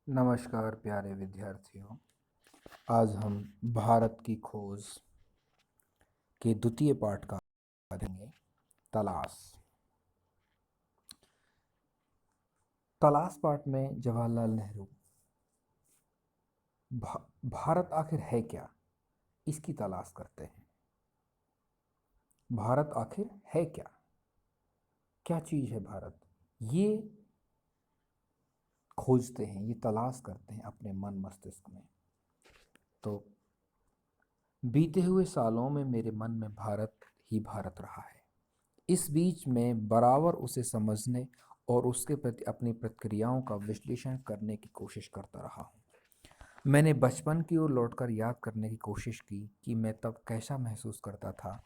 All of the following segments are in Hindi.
नमस्कार प्यारे विद्यार्थियों। आज हम भारत की खोज के द्वितीय पाठ का देंगे। तलाश। तलाश पाठ में जवाहरलाल नेहरू भारत आखिर है क्या, इसकी तलाश करते हैं। भारत आखिर है क्या, क्या चीज़ है भारत, ये खोजते हैं, ये तलाश करते हैं अपने मन मस्तिष्क में। तो बीते हुए सालों में मेरे मन में भारत ही भारत रहा है। इस बीच मैं बराबर उसे समझने और उसके प्रति अपनी प्रतिक्रियाओं का विश्लेषण करने की कोशिश करता रहा हूँ। मैंने बचपन की ओर लौटकर याद करने की कोशिश की कि मैं तब कैसा महसूस करता था।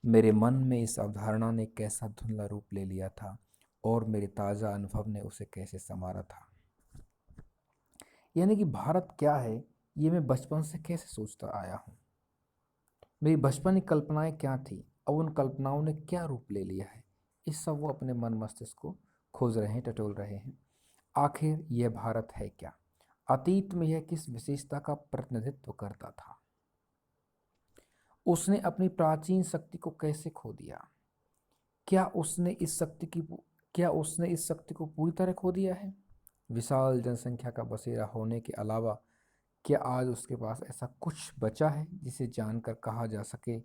मेरे मन में इस अवधारणा ने कैसा धुंधला रूप ले लिया था और मेरे ताज़ा अनुभव ने उसे कैसे संवारा था। यानी कि भारत क्या है, ये मैं बचपन से कैसे सोचता आया हूँ। मेरी बचपन की कल्पनाएं क्या थी, अब उन कल्पनाओं ने क्या रूप ले लिया है, इस सब वो अपने मन मस्तिष्क को खोज रहे हैं, टटोल रहे हैं। आखिर यह भारत है क्या, अतीत में यह किस विशेषता का प्रतिनिधित्व करता था, उसने अपनी प्राचीन शक्ति को कैसे खो दिया, क्या उसने इस शक्ति की क्या उसने इस शक्ति को पूरी तरह खो दिया है। विशाल जनसंख्या का बसेरा होने के अलावा क्या आज उसके पास ऐसा कुछ बचा है जिसे जानकर कहा जा सके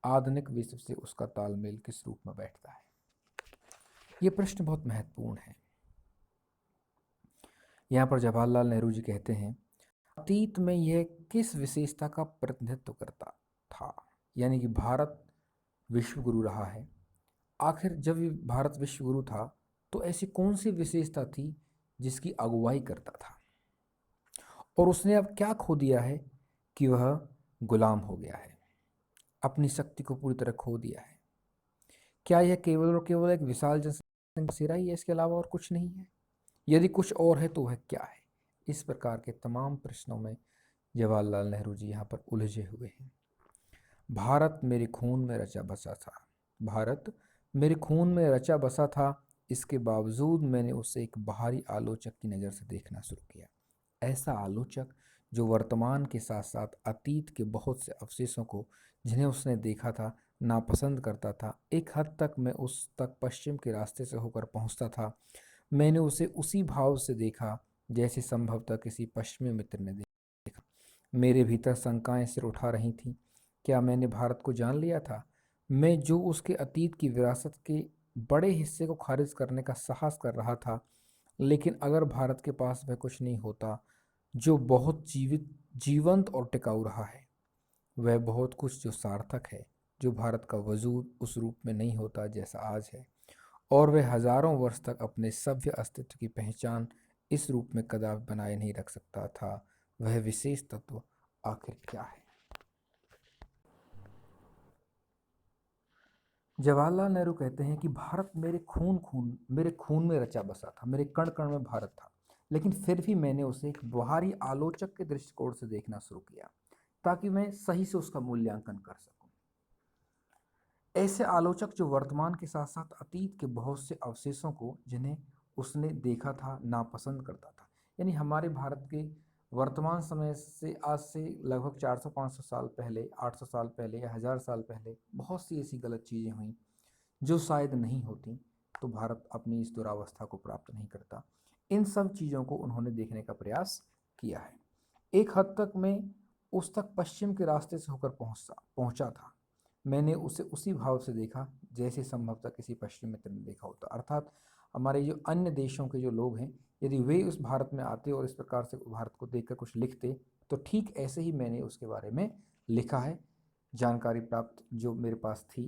आधुनिक विश्व से उसका तालमेल किस रूप में बैठता है। ये प्रश्न बहुत महत्वपूर्ण है। यहाँ पर जवाहरलाल नेहरू जी कहते हैं, अतीत में यह किस विशेषता का प्रतिनिधित्व करता था। यानी कि भारत विश्व गुरु रहा है। आखिर जब ये भारत विश्व गुरु था तो ऐसी कौन सी विशेषता थी जिसकी अगुवाई करता था, और उसने अब क्या खो दिया है कि वह गुलाम हो गया है, अपनी शक्ति को पूरी तरह खो दिया है। क्या यह केवल और केवल एक विशाल जनसंख्या बसेरा ही है, इसके अलावा और कुछ नहीं है। यदि कुछ और है तो वह क्या है। इस प्रकार के तमाम प्रश्नों में जवाहरलाल नेहरू जी यहाँ पर उलझे हुए हैं। भारत मेरे खून में रचा बसा था, भारत मेरे खून में रचा बसा था, इसके बावजूद मैंने उसे एक बाहरी आलोचक की नज़र से देखना शुरू किया। ऐसा आलोचक जो वर्तमान के साथ साथ अतीत के बहुत से अवशेषों को जिन्हें उसने देखा था नापसंद करता था। एक हद तक मैं उस तक पश्चिम के रास्ते से होकर पहुंचता था। मैंने उसे उसी भाव से देखा जैसे संभवतः किसी पश्चिमी मित्र ने देखा। मेरे भीतर शंकाएं सिर उठा रही थीं। क्या मैंने भारत को जान लिया था, मैं जो उसके अतीत की विरासत के बड़े हिस्से को खारिज करने का साहस कर रहा था। लेकिन अगर भारत के पास वह कुछ नहीं होता जो बहुत जीवंत और टिकाऊ रहा है, वह बहुत कुछ जो सार्थक है, जो भारत का वजूद उस रूप में नहीं होता जैसा आज है, और वह हजारों वर्ष तक अपने सभ्य अस्तित्व की पहचान इस रूप में कदापि बनाए नहीं रख सकता था, वह विशेष तत्व आखिर क्या है। जवाहरलाल नेहरू कहते हैं कि भारत मेरे खून में रचा बसा था, मेरे कण कण में भारत था। लेकिन फिर भी मैंने उसे एक बाहरी आलोचक के दृष्टिकोण से देखना शुरू किया ताकि मैं सही से उसका मूल्यांकन कर सकूं। ऐसे आलोचक जो वर्तमान के साथ साथ अतीत के बहुत से अवशेषों को जिन्हें उसने देखा था नापसंद करता था। यानी हमारे भारत के वर्तमान समय से आज से लगभग 400-500 साल पहले, 800 साल पहले या 1000 साल पहले बहुत सी ऐसी गलत चीज़ें हुई जो शायद नहीं होती तो भारत अपनी इस दुरावस्था को प्राप्त नहीं करता। इन सब चीज़ों को उन्होंने देखने का प्रयास किया है। एक हद तक मैं उस तक पश्चिम के रास्ते से होकर पहुंचा था। मैंने उसे उसी भाव से देखा जैसे संभवतः किसी पश्चिमी मित्र ने देखा होता। अर्थात हमारे जो अन्य देशों के जो लोग हैं, यदि वे उस भारत में आते और इस प्रकार से भारत को देखकर कुछ लिखते तो ठीक ऐसे ही मैंने उसके बारे में लिखा है, जानकारी प्राप्त जो मेरे पास थी।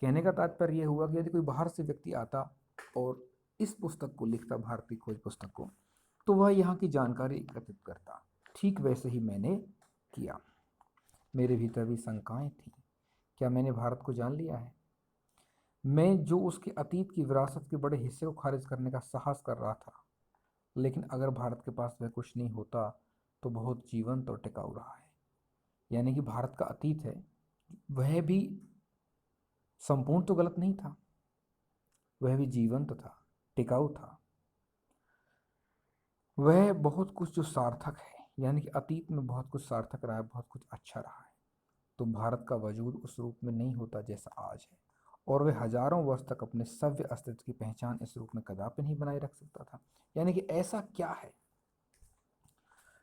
कहने का तात्पर्य यह हुआ कि यदि कोई बाहर से व्यक्ति आता और इस पुस्तक को लिखता, भारतीय खोज पुस्तक को, तो वह यहाँ की जानकारी एकत्रित करता। ठीक वैसे ही मैंने किया। मेरे भीतर भी शंकाएं थीं। क्या मैंने भारत को जान लिया है, मैं जो उसके अतीत की विरासत के बड़े हिस्से को खारिज करने का साहस कर रहा था। लेकिन अगर भारत के पास वह कुछ नहीं होता तो बहुत जीवंत और टिकाऊ रहा है। यानी कि भारत का अतीत है, वह भी संपूर्ण तो गलत नहीं था, वह भी जीवंत था, टिकाऊ था। वह बहुत कुछ जो सार्थक है, यानी कि अतीत में बहुत कुछ सार्थक रहा है, बहुत कुछ अच्छा रहा है, तो भारत का वजूद उस रूप में नहीं होता जैसा आज है, और वह हजारों वर्ष तक अपने सभ्य अस्तित्व की पहचान इस रूप में कदापि नहीं बनाए रख सकता था। यानी कि ऐसा क्या है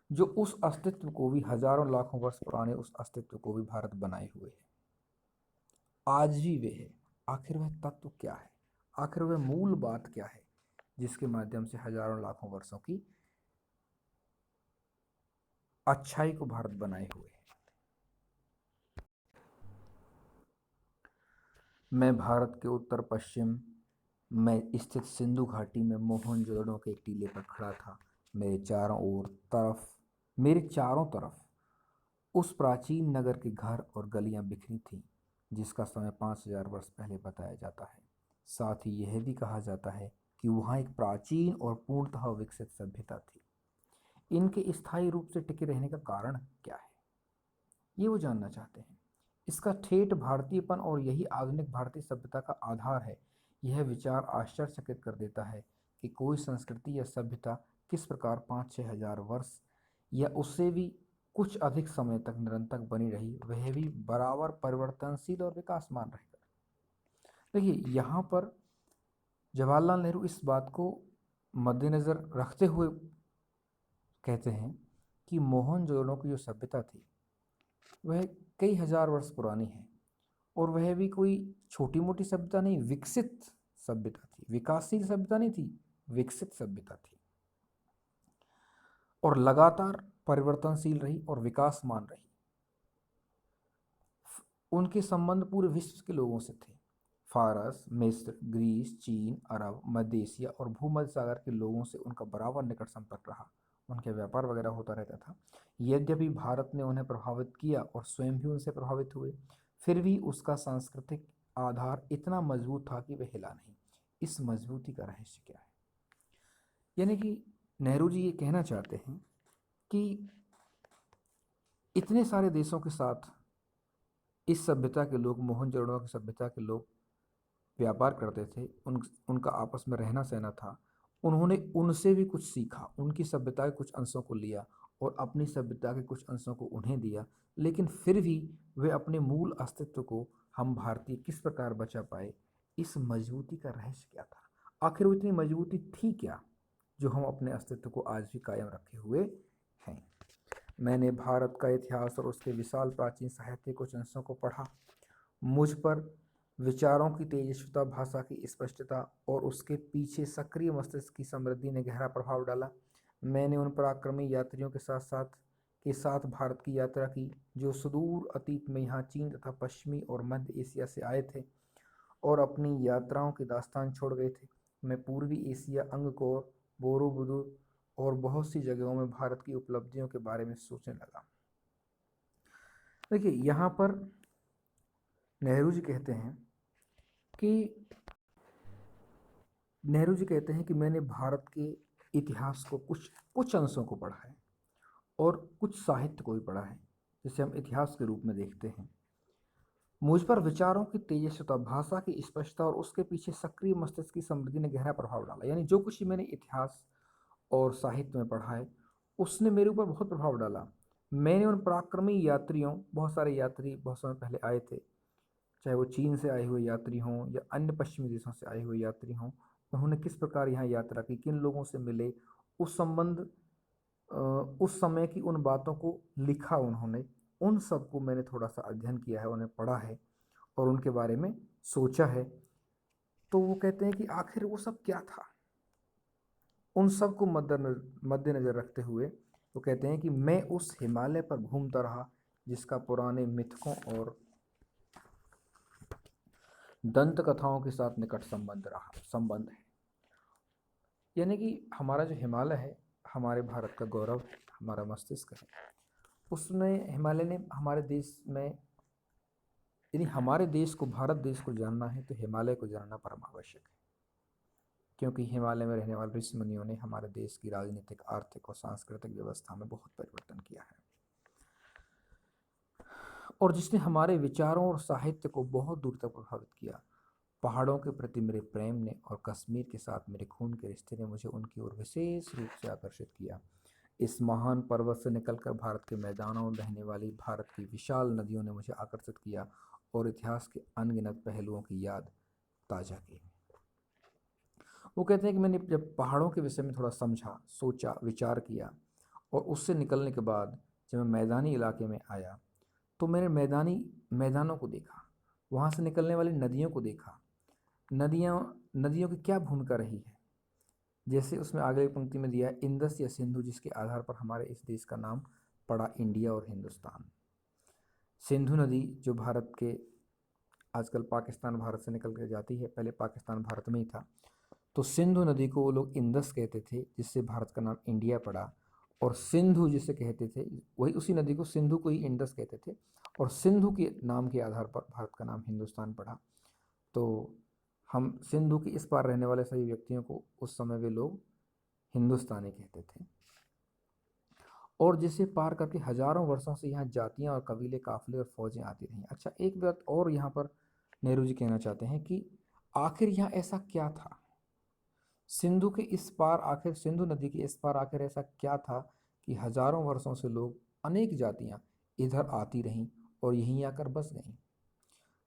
जो उस अस्तित्व को भी, हजारों लाखों वर्ष पुराने उस अस्तित्व को भी भारत बनाए हुए है, आज भी वे है। आखिर वह तत्व क्या है, आखिर वह मूल बात क्या है जिसके माध्यम से हजारों लाखों वर्षों की अच्छाई को भारत बनाए हुए है। मैं भारत के उत्तर पश्चिम में स्थित सिंधु घाटी में मोहनजोदड़ो के एक टीले पर खड़ा था। मेरे चारों तरफ उस प्राचीन नगर के घर और गलियां बिखरी थीं जिसका समय 5000 वर्ष पहले बताया जाता है। साथ ही यह भी कहा जाता है कि वहाँ एक प्राचीन और पूर्णतः विकसित सभ्यता थी। इनके स्थायी रूप से टिके रहने का कारण क्या है, ये वो जानना चाहते हैं। इसका ठेठ भारतीयपन और यही आधुनिक भारतीय सभ्यता का आधार है। यह विचार आश्चर्यचकित कर देता है कि कोई संस्कृति या सभ्यता किस प्रकार 5-6 हजार वर्ष या उससे भी कुछ अधिक समय तक निरंतर बनी रही, वह भी बराबर परिवर्तनशील और विकासमान रहेगा। देखिए, यहाँ पर जवाहरलाल नेहरू इस बात को मद्देनज़र रखते हुए कहते हैं कि मोहनजोदड़ो की जो सभ्यता थी वह कई हजार वर्ष पुरानी है, और वह भी कोई छोटी मोटी सभ्यता नहीं, विकसित सभ्यता थी। विकासशील सभ्यता नहीं थी, विकसित सभ्यता थी, और लगातार परिवर्तनशील रही और विकासमान रही। उनके संबंध पूरे विश्व के लोगों से थे। फारस, मिस्र, ग्रीस, चीन, अरब, मध्य एशिया और भूमध्य सागर के लोगों से उनका बराबर निकट संपर्क रहा। उनके व्यापार वगैरह होता रहता था। यद्यपि भारत ने उन्हें प्रभावित किया और स्वयं भी उनसे प्रभावित हुए, फिर भी उसका सांस्कृतिक आधार इतना मजबूत था कि वह हिला नहीं। इस मजबूती का रहस्य क्या है? यानी कि नेहरू जी ये कहना चाहते हैं कि इतने सारे देशों के साथ इस सभ्यता के लोग, मोहनजोदड़ो की सभ्यता के लोग व्यापार करते थे, उनका आपस में रहना सहना था। उन्होंने उनसे भी कुछ सीखा, उनकी सभ्यता के कुछ अंशों को लिया और अपनी सभ्यता के कुछ अंशों को उन्हें दिया, लेकिन फिर भी वे अपने मूल अस्तित्व को, हम भारतीय किस प्रकार बचा पाए, इस मजबूती का रहस्य क्या था? आखिर वो इतनी मजबूती थी क्या जो हम अपने अस्तित्व को आज भी कायम रखे हुए हैं? मैंने भारत का इतिहास और उसके विशाल प्राचीन साहित्य कुछ अंशों को पढ़ा। मुझ पर विचारों की तेजस्विता, भाषा की स्पष्टता और उसके पीछे सक्रिय मस्तिष्क की समृद्धि ने गहरा प्रभाव डाला। मैंने उन पराक्रमी यात्रियों के साथ भारत की यात्रा की जो सुदूर अतीत में यहाँ चीन तथा पश्चिमी और मध्य एशिया से आए थे और अपनी यात्राओं की दास्तान छोड़ गए थे। मैं पूर्वी एशिया, अंगकोर, बोरोबुदुर और बहुत सी जगहों में भारत की उपलब्धियों के बारे में सोचने लगा। देखिए, यहाँ पर नेहरू जी कहते हैं कि मैंने भारत के इतिहास को, कुछ कुछ अंशों को पढ़ा है और कुछ साहित्य को भी पढ़ा है, जिसे हम इतिहास के रूप में देखते हैं। मुझ पर विचारों की तेजस्विता, भाषा की स्पष्टता और उसके पीछे सक्रिय मस्तिष्क की समृद्धि ने गहरा प्रभाव डाला। यानी जो कुछ मैंने इतिहास और साहित्य में पढ़ा है, उसने मेरे ऊपर बहुत प्रभाव डाला। मैंने उन पराक्रमी यात्रियों, बहुत सारे यात्री बहुत समय पहले आए थे, चाहे वो चीन से आए हुए यात्री हों या अन्य पश्चिमी देशों से आए हुए यात्री हों, उन्होंने किस प्रकार यहाँ यात्रा की, किन लोगों से मिले, उस समय की उन बातों को लिखा उन्होंने। उन सब को मैंने थोड़ा सा अध्ययन किया है, उन्हें पढ़ा है और उनके बारे में सोचा है। तो वो कहते हैं कि आखिर वो सब क्या था। उन सब को मद्देनजर रखते हुए वो कहते हैं कि मैं उस हिमालय पर घूमता रहा जिसका पुराने मिथकों और दंत कथाओं के साथ निकट संबंध है। यानी कि हमारा जो हिमालय है, हमारे भारत का गौरव है, हमारा मस्तिष्क है। उसमें हिमालय ने हमारे देश में, यानी हमारे देश को, भारत देश को जानना है तो हिमालय को जानना परम आवश्यक है, क्योंकि हिमालय में रहने वाले ऋषि मुनियों ने हमारे देश की राजनीतिक, आर्थिक और सांस्कृतिक व्यवस्था में बहुत परिवर्तन किया है, और जिसने हमारे विचारों और साहित्य को बहुत दूर तक प्रभावित किया। पहाड़ों के प्रति मेरे प्रेम ने और कश्मीर के साथ मेरे खून के रिश्ते ने मुझे उनकी ओर विशेष रूप से आकर्षित किया। इस महान पर्वत से निकलकर भारत के मैदानों में बहने वाली भारत की विशाल नदियों ने मुझे आकर्षित किया और इतिहास के अनगिनत पहलुओं की याद ताज़ा की। वो कहते हैं कि मैंने जब पहाड़ों के विषय में थोड़ा समझा, सोचा, विचार किया और उससे निकलने के बाद जब मैं मैदानी इलाके में आया तो मैंने मैदानों को देखा, वहाँ से निकलने वाली नदियों को देखा। नदियों की क्या भूमिका रही है, जैसे उसमें आगे की पंक्ति में दिया है, इंदस या सिंधु, जिसके आधार पर हमारे इस देश का नाम पड़ा इंडिया और हिंदुस्तान। सिंधु नदी जो भारत के, आजकल पाकिस्तान भारत से निकल कर जाती है, पहले पाकिस्तान भारत में ही था, तो सिंधु नदी को वो लोग इंदस कहते थे, जिससे भारत का नाम इंडिया पड़ा। और सिंधु जिसे कहते थे, वही उसी नदी को, सिंधु को ही इंडस कहते थे, और सिंधु के नाम के आधार पर भारत का नाम हिंदुस्तान पड़ा। तो हम सिंधु के इस पार रहने वाले सभी व्यक्तियों को उस समय वे लोग हिंदुस्तानी कहते थे। और जिसे पार करके हजारों वर्षों से यहाँ जातियाँ और कबीले, काफिले और फौजें आती रहीं। अच्छा, एक बात और यहाँ पर नेहरू जी कहना चाहते हैं कि आखिर यहाँ ऐसा क्या था, सिंधु के इस पार, आखिर सिंधु नदी के इस पार आखिर ऐसा क्या था कि हजारों वर्षों से लोग, अनेक जातियाँ इधर आती रहीं और यहीं आकर बस गईं।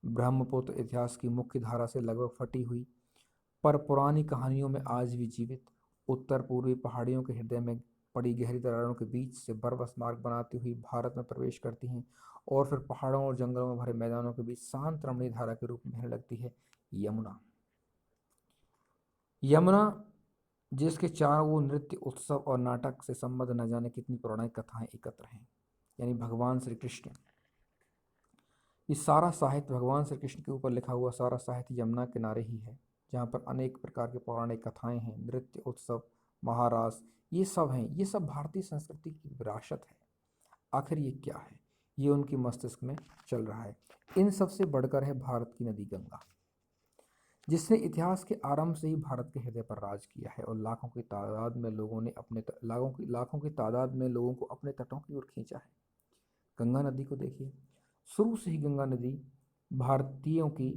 ब्रह्मपुत्र इतिहास की मुख्य धारा से लगभग फटी हुई पर पुरानी कहानियों में आज भी जीवित, उत्तर पूर्वी पहाड़ियों के हृदय में पड़ी गहरी दरारों के बीच से बर्फस मार्ग बनाती हुई भारत में प्रवेश करती हैं और फिर पहाड़ों और जंगलों में भरे मैदानों के बीच शांत रमणीय धारा के रूप में बहने लगती है यमुना। यमुना जिसके चारों ओर नृत्य, उत्सव और नाटक से संबद्ध न जाने कितनी पौराणिक कथाएं एकत्र हैं। यानी भगवान श्री कृष्ण, ये सारा साहित्य भगवान श्री कृष्ण के ऊपर लिखा हुआ सारा साहित्य यमुना किनारे ही है, जहाँ पर अनेक प्रकार के पौराणिक कथाएं हैं, नृत्य, उत्सव, महारास, ये सब हैं। ये सब भारतीय संस्कृति की विरासत है। आखिर ये क्या है, ये उनके मस्तिष्क में चल रहा है। इन सब से बढ़कर है भारत की नदी गंगा, जिसने इतिहास के आरंभ से ही भारत के हृदय पर राज किया है और लाखों की तादाद में लोगों को अपने तटों की ओर खींचा है। गंगा नदी को देखिए, शुरू से ही गंगा नदी भारतीयों की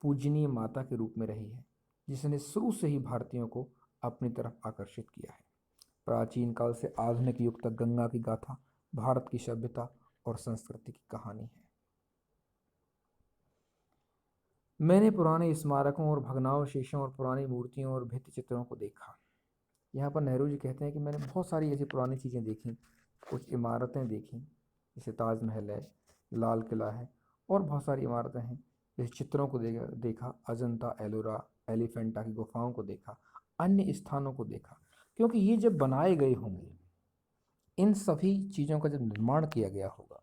पूजनीय माता के रूप में रही है, जिसने शुरू से ही भारतीयों को अपनी तरफ आकर्षित किया है। प्राचीन काल से आधुनिक युग तक गंगा की गाथा भारत की सभ्यता और संस्कृति की कहानी है। मैंने पुराने स्मारकों और भग्नावशेषों और पुरानी मूर्तियों और भित्ति चित्रों को देखा। यहाँ पर नेहरू जी कहते हैं कि मैंने बहुत सारी ऐसी पुरानी चीज़ें देखी, कुछ इमारतें देखी, जैसे ताजमहल है, लाल किला है, और बहुत सारी इमारतें हैं। जैसे चित्रों को देखा, अजंता, एलोरा, एलिफेंटा की गुफाओं को देखा, अन्य स्थानों को देखा। क्योंकि ये जब बनाए गए होंगे, इन सभी चीज़ों का जब निर्माण किया गया होगा,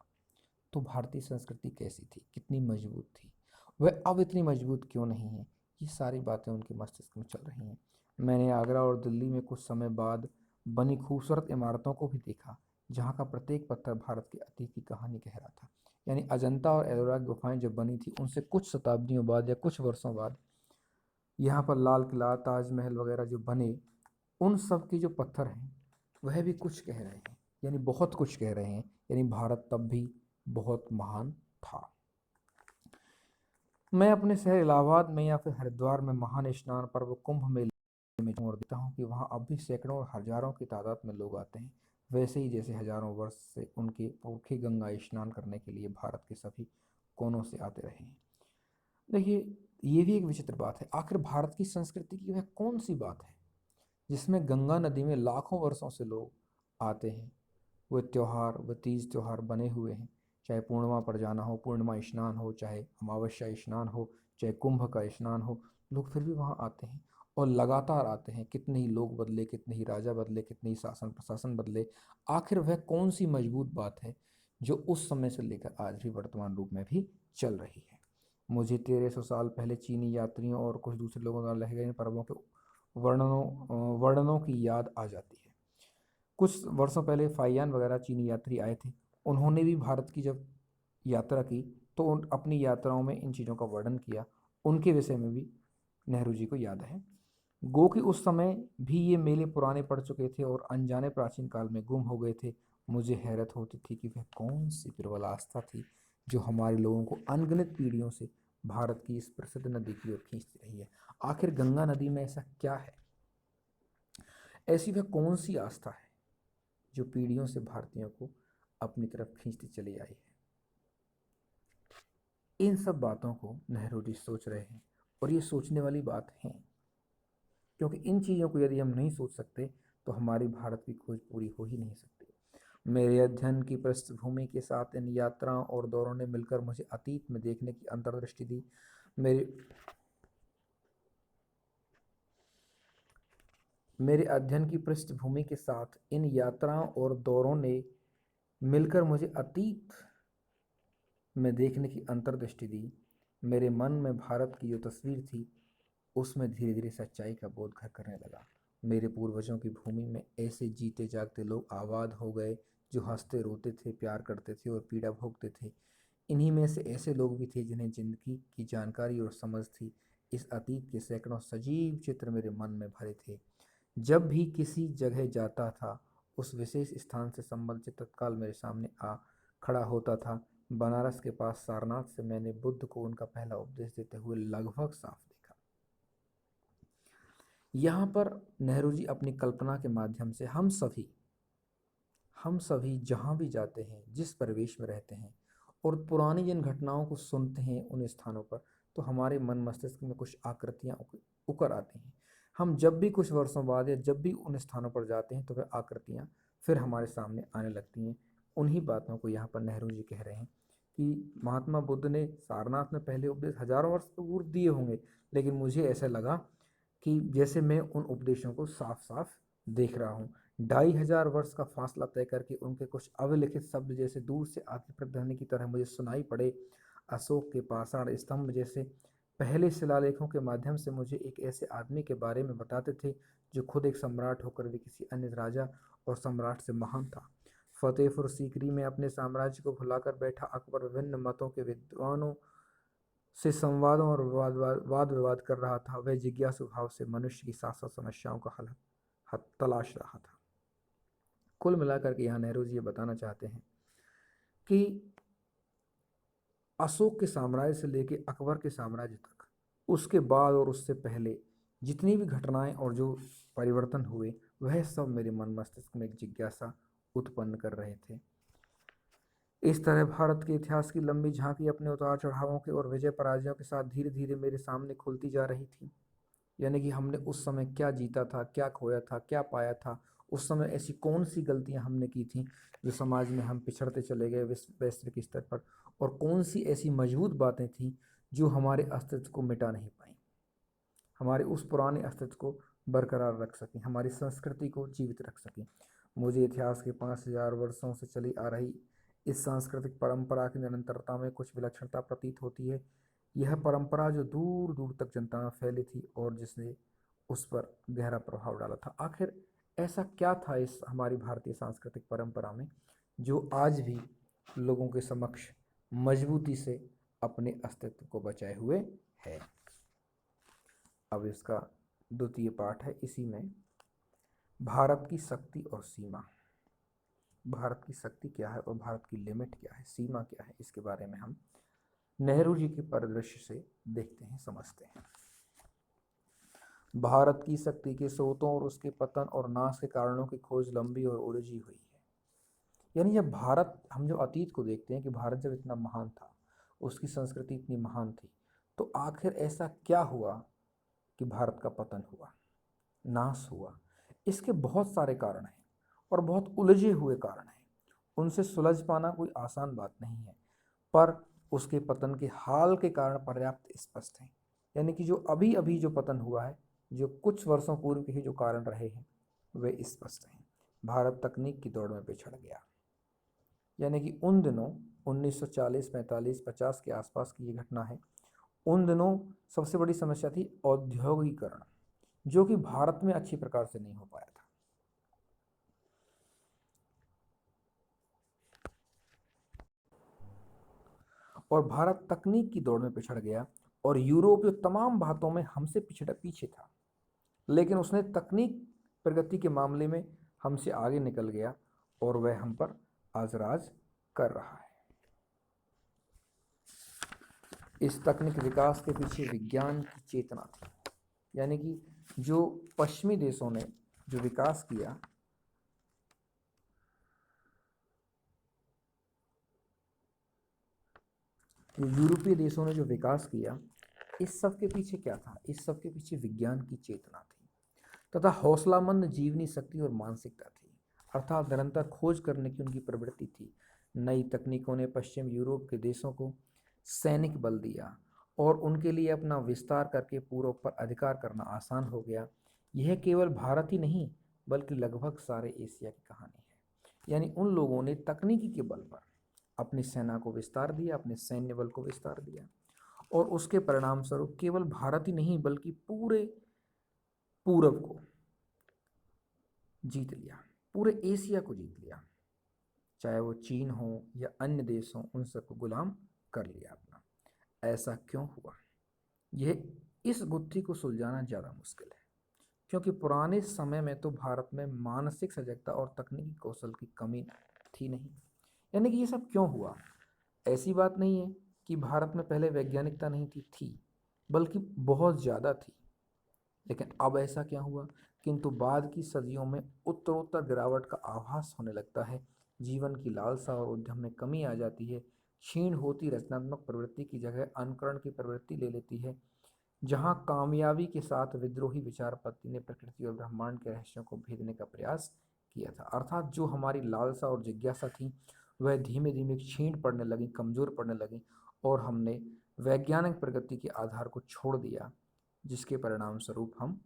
तो भारतीय संस्कृति कैसी थी, कितनी मजबूत थी, वह अब इतनी मजबूत क्यों नहीं है, ये सारी बातें उनके मस्तिष्क में चल रही हैं। मैंने आगरा और दिल्ली में कुछ समय बाद बनी खूबसूरत इमारतों को भी देखा, जहाँ का प्रत्येक पत्थर भारत के अतीत की कहानी कह रहा था। यानी अजंता और एलोरा गुफाएं जब बनी थी, उनसे कुछ शताब्दियों बाद या कुछ वर्षों बाद यहाँ पर लाल किला, ताजमहल वगैरह जो बने, उन सब के जो पत्थर हैं वह भी कुछ कह रहे हैं, यानी बहुत कुछ कह रहे हैं। यानी भारत तब भी बहुत महान था। मैं अपने शहर इलाहाबाद में या फिर हरिद्वार में महान स्नान पर्व कुंभ मेले में और देखता हूँ कि वहाँ अब भी सैकड़ों और हजारों की तादाद में लोग आते हैं, वैसे ही जैसे हजारों वर्ष से उनके पुरखे गंगा स्नान करने के लिए भारत के सभी कोनों से आते रहे हैं। देखिए, ये भी एक विचित्र बात है, आखिर भारत की संस्कृति की वह कौन सी बात है जिसमें गंगा नदी में लाखों वर्षों से लोग आते हैं, वह त्यौहार, वह तीज त्यौहार बने हुए हैं, चाहे पूर्णिमा पर जाना हो, पूर्णिमा स्नान हो, चाहे अमावस्या स्नान हो, चाहे कुंभ का स्नान हो, लोग फिर भी वहाँ आते हैं और लगातार आते हैं। कितने ही लोग बदले, कितने ही राजा बदले, कितने ही शासन प्रशासन बदले, आखिर वह कौन सी मजबूत बात है जो उस समय से लेकर आज भी वर्तमान रूप में भी चल रही है। मुझे 1300 साल पहले चीनी यात्रियों और कुछ दूसरे लोगों द्वारा लिखे गए इन पर्वों के वर्णनों की याद आ जाती है। कुछ वर्षों पहले फाइयान वगैरह चीनी यात्री आए थे, उन्होंने भी भारत की जब यात्रा की तो अपनी यात्राओं में इन चीज़ों का वर्णन किया, उनके विषय में भी नेहरू जी को याद है। गो कि उस समय भी ये मेले पुराने पड़ चुके थे और अनजाने प्राचीन काल में गुम हो गए थे। मुझे हैरत होती थी कि वह कौन सी प्रबल आस्था थी जो हमारे लोगों को अनगिनत पीढ़ियों से भारत की इस प्रसिद्ध नदी की ओर खींचती रही है। आखिर गंगा नदी में ऐसा क्या है, ऐसी वह कौन सी आस्था है जो पीढ़ियों से भारतीयों को अपनी तरफ खींचती चली आई है। इन सब बातों को नेहरू जी सोच रहे हैं और ये सोचने वाली बात है, क्योंकि इन चीज़ों को यदि हम नहीं सोच सकते तो हमारी भारत की खोज पूरी हो ही नहीं सकती। मेरे अध्ययन की पृष्ठभूमि के साथ इन यात्राओं और दौरों ने मिलकर मुझे अतीत में देखने की अंतर्दृष्टि दी। मेरे अध्ययन की पृष्ठभूमि के साथ इन यात्राओं और दौरों ने मिलकर मुझे अतीत में देखने की अंतर्दृष्टि दी। मेरे मन में भारत की जो तस्वीर थी उसमें धीरे धीरे सच्चाई का बोध घर करने लगा। मेरे पूर्वजों की भूमि में ऐसे जीते जागते लोग आबाद हो गए जो हंसते रोते थे, प्यार करते थे और पीड़ा भोगते थे। इन्हीं में से ऐसे लोग भी थे जिन्हें जिंदगी की जानकारी और समझ थी। इस अतीत के सैकड़ों सजीव चित्र मेरे मन में भरे थे। जब भी किसी जगह जाता था उस विशेष स्थान से संबंधित तत्काल मेरे सामने आ खड़ा होता था। बनारस के पास सारनाथ से मैंने बुद्ध को उनका पहला उपदेश देते हुए लगभग साफ देखा। यहाँ पर नेहरू जी अपनी कल्पना के माध्यम से हम सभी जहाँ भी जाते हैं, जिस परिवेश में रहते हैं और पुरानी जिन घटनाओं को सुनते हैं उन स्थानों पर, तो हमारे मन मस्तिष्क में कुछ आकृतियाँ उकर आती हैं। हम जब भी कुछ वर्षों बाद या जब भी उन स्थानों पर जाते हैं तो वह आकृतियाँ फिर हमारे सामने आने लगती हैं। उन्हीं बातों को यहाँ पर नेहरू जी कह रहे हैं कि महात्मा बुद्ध ने सारनाथ में पहले उपदेश हजारों वर्ष पूर्व दिए होंगे, लेकिन मुझे ऐसा लगा कि जैसे मैं उन उपदेशों को साफ साफ देख रहा हूँ। 2500 वर्ष का फासला तय करके उनके कुछ अविलिखित शब्द जैसे दूर से आती प्रतिध्वनि की तरह मुझे सुनाई पड़े। अशोक के पाषाण स्तंभ जैसे पहले शिलालेखों के माध्यम से मुझे एक ऐसे आदमी के बारे में बताते थे जो खुद एक सम्राट होकर भी किसी अन्य राजा और सम्राट से महान था। फतेहपुर सीकरी में अपने साम्राज्य को भुलाकर बैठा अकबर विभिन्न मतों के विद्वानों से संवादों और वाद विवाद कर रहा था। वह जिज्ञासु भाव से मनुष्य की शाश्वत समस्याओं का हल तलाश रहा था। कुल मिलाकर के यहाँ नेहरू जी ये बताना चाहते हैं कि अशोक के साम्राज्य से लेकर अकबर के साम्राज्य तक, उसके बाद और उससे पहले जितनी भी घटनाएं और जो परिवर्तन हुए वह सब मेरे मन मस्तिष्क में एक जिज्ञासा उत्पन्न कर रहे थे। इस तरह भारत के इतिहास की लंबी झांकी अपने उतार चढ़ावों के और विजय पराजयों के साथ धीरे धीरे मेरे सामने खुलती जा रही थी। यानी कि हमने उस समय क्या जीता था, क्या खोया था, क्या पाया था, उस समय ऐसी कौन सी गलतियां हमने की थी जो समाज में हम पिछड़ते चले गए वैश्विक स्तर पर, और कौन सी ऐसी मजबूत बातें थी जो हमारे अस्तित्व को मिटा नहीं पाई, हमारे उस पुराने अस्तित्व को बरकरार रख सकें, हमारी संस्कृति को जीवित रख सकें। मुझे इतिहास के 5000 वर्षों से चली आ रही इस सांस्कृतिक परंपरा की निरंतरता में कुछ विलक्षणता प्रतीत होती है। यह परंपरा जो दूर दूर तक जनता में फैली थी और जिसने उस पर गहरा प्रभाव डाला था। आखिर ऐसा क्या था इस हमारी भारतीय सांस्कृतिक परंपरा में जो आज भी लोगों के समक्ष मजबूती से अपने अस्तित्व को बचाए हुए है। अब इसका द्वितीय पाठ है, इसी में भारत की शक्ति और सीमा। भारत की शक्ति क्या है और भारत की लिमिट क्या है, सीमा क्या है, इसके बारे में हम नेहरू जी के परिदृश्य से देखते हैं, समझते हैं। भारत की शक्ति के स्रोतों और उसके पतन और नाश के कारणों की खोज लंबी और उलझी हुई है। यानी जब भारत, हम जो अतीत को देखते हैं कि भारत जब इतना महान था, उसकी संस्कृति इतनी महान थी, तो आखिर ऐसा क्या हुआ कि भारत का पतन हुआ, नाश हुआ। इसके बहुत सारे कारण हैं और बहुत उलझे हुए कारण हैं। उनसे सुलझ पाना कोई आसान बात नहीं है, पर उसके पतन के हाल के कारण पर्याप्त स्पष्ट हैं। यानी कि जो अभी अभी जो पतन हुआ है, जो कुछ वर्षों पूर्व के ही जो कारण रहे हैं, वे स्पष्ट हैं। भारत तकनीक की दौड़ में पिछड़ गया। यानी कि उन दिनों 1940, 45, 50 के आसपास की ये घटना है। उन दिनों सबसे बड़ी समस्या थी औद्योगिकरण, जो कि भारत में अच्छी प्रकार से नहीं हो पाया था। और भारत तकनीक की दौड़ में पिछड़ गया और यूरोप जो तमाम बातों में हमसे पीछे था, लेकिन उसने तकनीक प्रगति के मामले में हमसे आगे निकल गया और वह हम पर आज राज कर रहा है। इस तकनीक विकास के पीछे विज्ञान की चेतना थी। यानी कि जो पश्चिमी देशों ने जो विकास किया, जो यूरोपीय देशों ने जो विकास किया, इस सब के पीछे क्या था? इस सब के पीछे विज्ञान की चेतना थी तथा हौसलामंद जीवनी शक्ति और मानसिकता थी। अर्थात निरंतर खोज करने की उनकी प्रवृत्ति थी। नई तकनीकों ने पश्चिम यूरोप के देशों को सैनिक बल दिया और उनके लिए अपना विस्तार करके पूर्व पर अधिकार करना आसान हो गया। यह केवल भारत ही नहीं बल्कि लगभग सारे एशिया की कहानी है। यानी उन लोगों ने तकनीकी के बल पर अपनी सेना को विस्तार दिया, अपने सैन्य बल को विस्तार दिया और उसके परिणाम स्वरूप केवल भारत ही नहीं बल्कि पूरे पूरब को जीत लिया, पूरे एशिया को जीत लिया, चाहे वो चीन हो या अन्य देश हो, उन सबको गुलाम कर लिया अपना। ऐसा क्यों हुआ? यह इस गुत्थी को सुलझाना ज़्यादा मुश्किल है, क्योंकि पुराने समय में तो भारत में मानसिक सजगता और तकनीकी कौशल की कमी थी नहीं। यानी कि ये सब क्यों हुआ? ऐसी बात नहीं है कि भारत में पहले वैज्ञानिकता नहीं थी, बल्कि बहुत ज़्यादा थी। लेकिन अब ऐसा क्या हुआ? किंतु बाद की सदियों में उत्तरोत्तर गिरावट का आभास होने लगता है। जीवन की लालसा और उद्यम में कमी आ जाती है। क्षीण होती रचनात्मक प्रवृत्ति की जगह अनुकरण की प्रवृत्ति ले लेती है। जहाँ कामयाबी के साथ विद्रोही विचारपति ने प्रकृति और ब्रह्मांड के रहस्यों को भेदने का प्रयास किया था। अर्थात जो हमारी लालसा और जिज्ञासा थी वह धीमे धीमे क्षीण पड़ने लगी, कमज़ोर पड़ने लगी और हमने वैज्ञानिक प्रगति के आधार को छोड़ दिया, जिसके परिणाम स्वरूप हम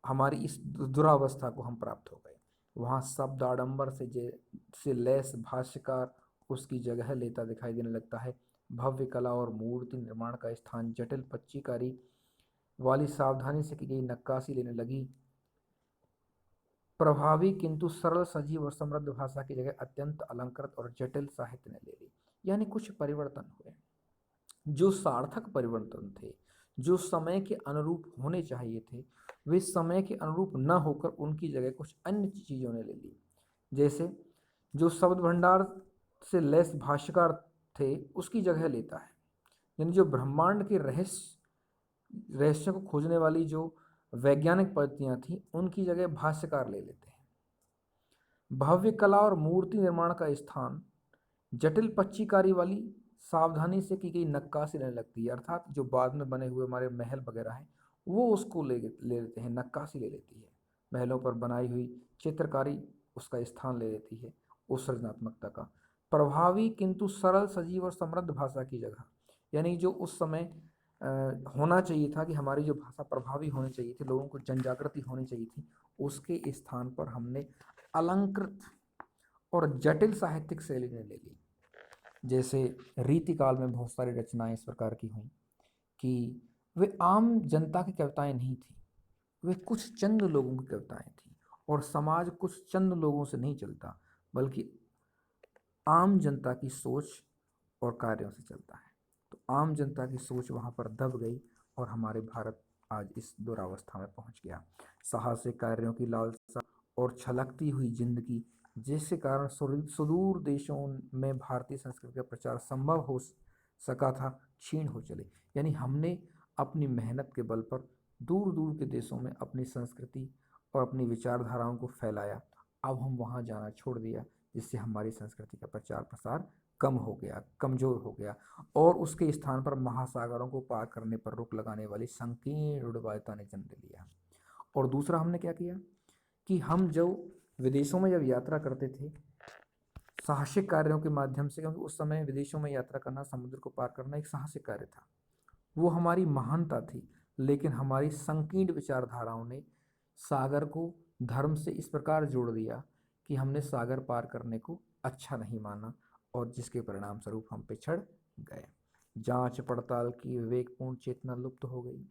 हमारी इस दुरावस्था को हम प्राप्त हो गए। वहाँ शब्द आडंबर से लैस भाष्यकार उसकी जगह लेता दिखाई देने लगता है। भव्य कला और मूर्ति निर्माण का स्थान जटिल पच्चीकारी वाली सावधानी से की गई नक्काशी लेने लगी। प्रभावी किंतु सरल, सजीव और समृद्ध भाषा की जगह अत्यंत अलंकृत और जटिल साहित्य ने ले ली। यानी कुछ परिवर्तन हुए, जो सार्थक परिवर्तन थे, जो समय के अनुरूप होने चाहिए थे, वे समय के अनुरूप न होकर उनकी जगह कुछ अन्य चीज़ों ने ले ली। जैसे जो शब्द भंडार से लैस भाष्यकार थे उसकी जगह लेता है। यानी जो ब्रह्मांड के रहस्यों को खोजने वाली जो वैज्ञानिक पद्धतियाँ थीं उनकी जगह भाष्यकार ले लेते हैं। भव्य कला और मूर्ति निर्माण का स्थान जटिल पच्चीकारी वाली सावधानी से की गई नक्काशी लेने लगती है। अर्थात जो बाद में बने हुए हमारे महल वगैरह हैं वो उसको ले लेते हैं, नक्काशी ले लेती है। महलों पर बनाई हुई चित्रकारी उसका स्थान ले लेती है उस सृजनात्मकता का। प्रभावी किंतु सरल, सजीव और समृद्ध भाषा की जगह, यानी जो उस समय होना चाहिए था कि हमारी जो भाषा प्रभावी होनी चाहिए थी, लोगों को जनजागृति होनी चाहिए थी, उसके स्थान पर हमने अलंकृत और जटिल साहित्यिक शैली ने ले ली। जैसे रीतिकाल में बहुत सारी रचनाएं इस प्रकार की हुई कि वे आम जनता की कविताएं नहीं थी, वे कुछ चंद लोगों की कविताएं थी। और समाज कुछ चंद लोगों से नहीं चलता बल्कि आम जनता की सोच और कार्यों से चलता है। तो आम जनता की सोच वहाँ पर दब गई और हमारे भारत आज इस दुरावस्था में पहुँच गया। साहसिक कार्यों की लालसा और छलकती हुई जिंदगी, जिसके कारण सुदूर देशों में भारतीय संस्कृति का प्रचार संभव हो सका था, क्षीण हो चले। यानी हमने अपनी मेहनत के बल पर दूर दूर के देशों में अपनी संस्कृति और अपनी विचारधाराओं को फैलाया। अब हम वहाँ जाना छोड़ दिया, जिससे हमारी संस्कृति का प्रचार प्रसार कम हो गया, कमज़ोर हो गया और उसके स्थान पर महासागरों को पार करने पर रोक लगाने वाली संकीर्ण रूढ़िवादिता ने जन्म लिया। और दूसरा हमने क्या किया कि हम जो विदेशों में जब यात्रा करते थे साहसिक कार्यों के माध्यम से, क्योंकि उस समय विदेशों में यात्रा करना, समुद्र को पार करना एक साहसिक कार्य था, वो हमारी महानता थी। लेकिन हमारी संकीर्ण विचारधाराओं ने सागर को धर्म से इस प्रकार जोड़ दिया कि हमने सागर पार करने को अच्छा नहीं माना और जिसके परिणाम स्वरूप हम पिछड़ गए। जांच पड़ताल की विवेकपूर्ण चेतना लुप्त हो गई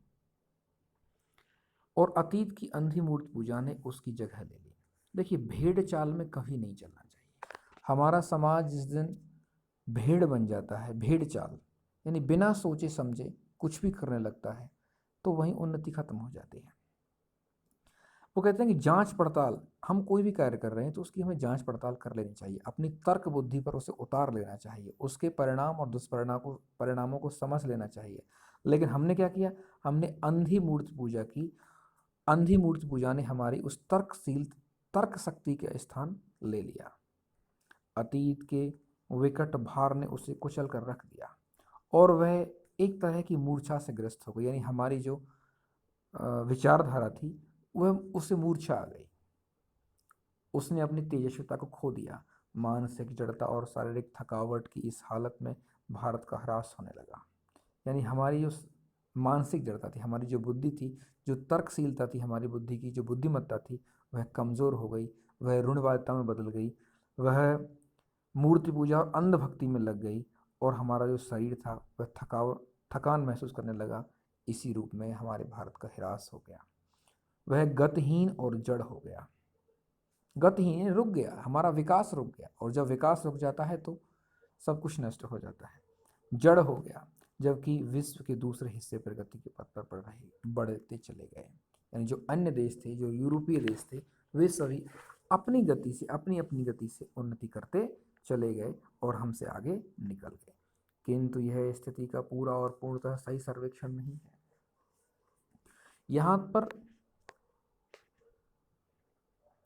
और अतीत की अंधी मूर्ति पूजा ने उसकी जगह ले ली। देखिए, भेड़ चाल में कभी नहीं चलना चाहिए। हमारा समाज जिस दिन भेड़ बन जाता है, भेड़ चाल यानी बिना सोचे समझे कुछ भी करने लगता है, तो वहीं उन्नति खत्म हो जाती है। वो कहते हैं कि जांच पड़ताल, हम कोई भी कार्य कर रहे हैं तो उसकी हमें जांच पड़ताल कर लेनी चाहिए, अपनी तर्क बुद्धि पर उसे उतार लेना चाहिए, उसके परिणाम और परिणामों को समझ लेना चाहिए। लेकिन हमने क्या किया, हमने अंधी मूर्ति पूजा की। अंधी मूर्ति पूजा ने हमारी उस तर्क शक्ति का स्थान ले लिया। अतीत के विकट भार ने उसे कुचल कर रख दिया और वह एक तरह की मूर्छा से ग्रस्त हो गई, यानी हमारी जो विचारधारा थी वह उसे मूर्छा आ गई। उसने अपनी तेजस्विता को खो दिया। मानसिक जड़ता और शारीरिक थकावट की इस हालत में भारत का ह्रास होने लगा। यानी हमारी जो मानसिक जड़ता थी, हमारी जो बुद्धि थी, जो तर्कशीलता थी, हमारी बुद्धि की जो बुद्धिमत्ता थी, वह कमज़ोर हो गई, वह रूढ़िवादिता में बदल गई, वह मूर्ति पूजा और अंधभक्ति में लग गई और हमारा जो शरीर था वह थकान महसूस करने लगा। इसी रूप में हमारे भारत का ह्रास हो गया, वह गतिहीन और जड़ हो गया। गतिहीन रुक गया, हमारा विकास रुक गया, और जब विकास रुक जाता है तो सब कुछ नष्ट हो जाता है, जड़ हो गया। जबकि विश्व के दूसरे हिस्से प्रगति के पथ पर बढ़ते चले गए। यानी जो अन्य देश थे, जो यूरोपीय देश थे, वे सभी अपनी गति से, अपनी अपनी गति से उन्नति करते चले गए और हमसे आगे निकल गए। किंतु यह स्थिति का पूरा और पूर्णतः सही सर्वेक्षण नहीं है। यहाँ पर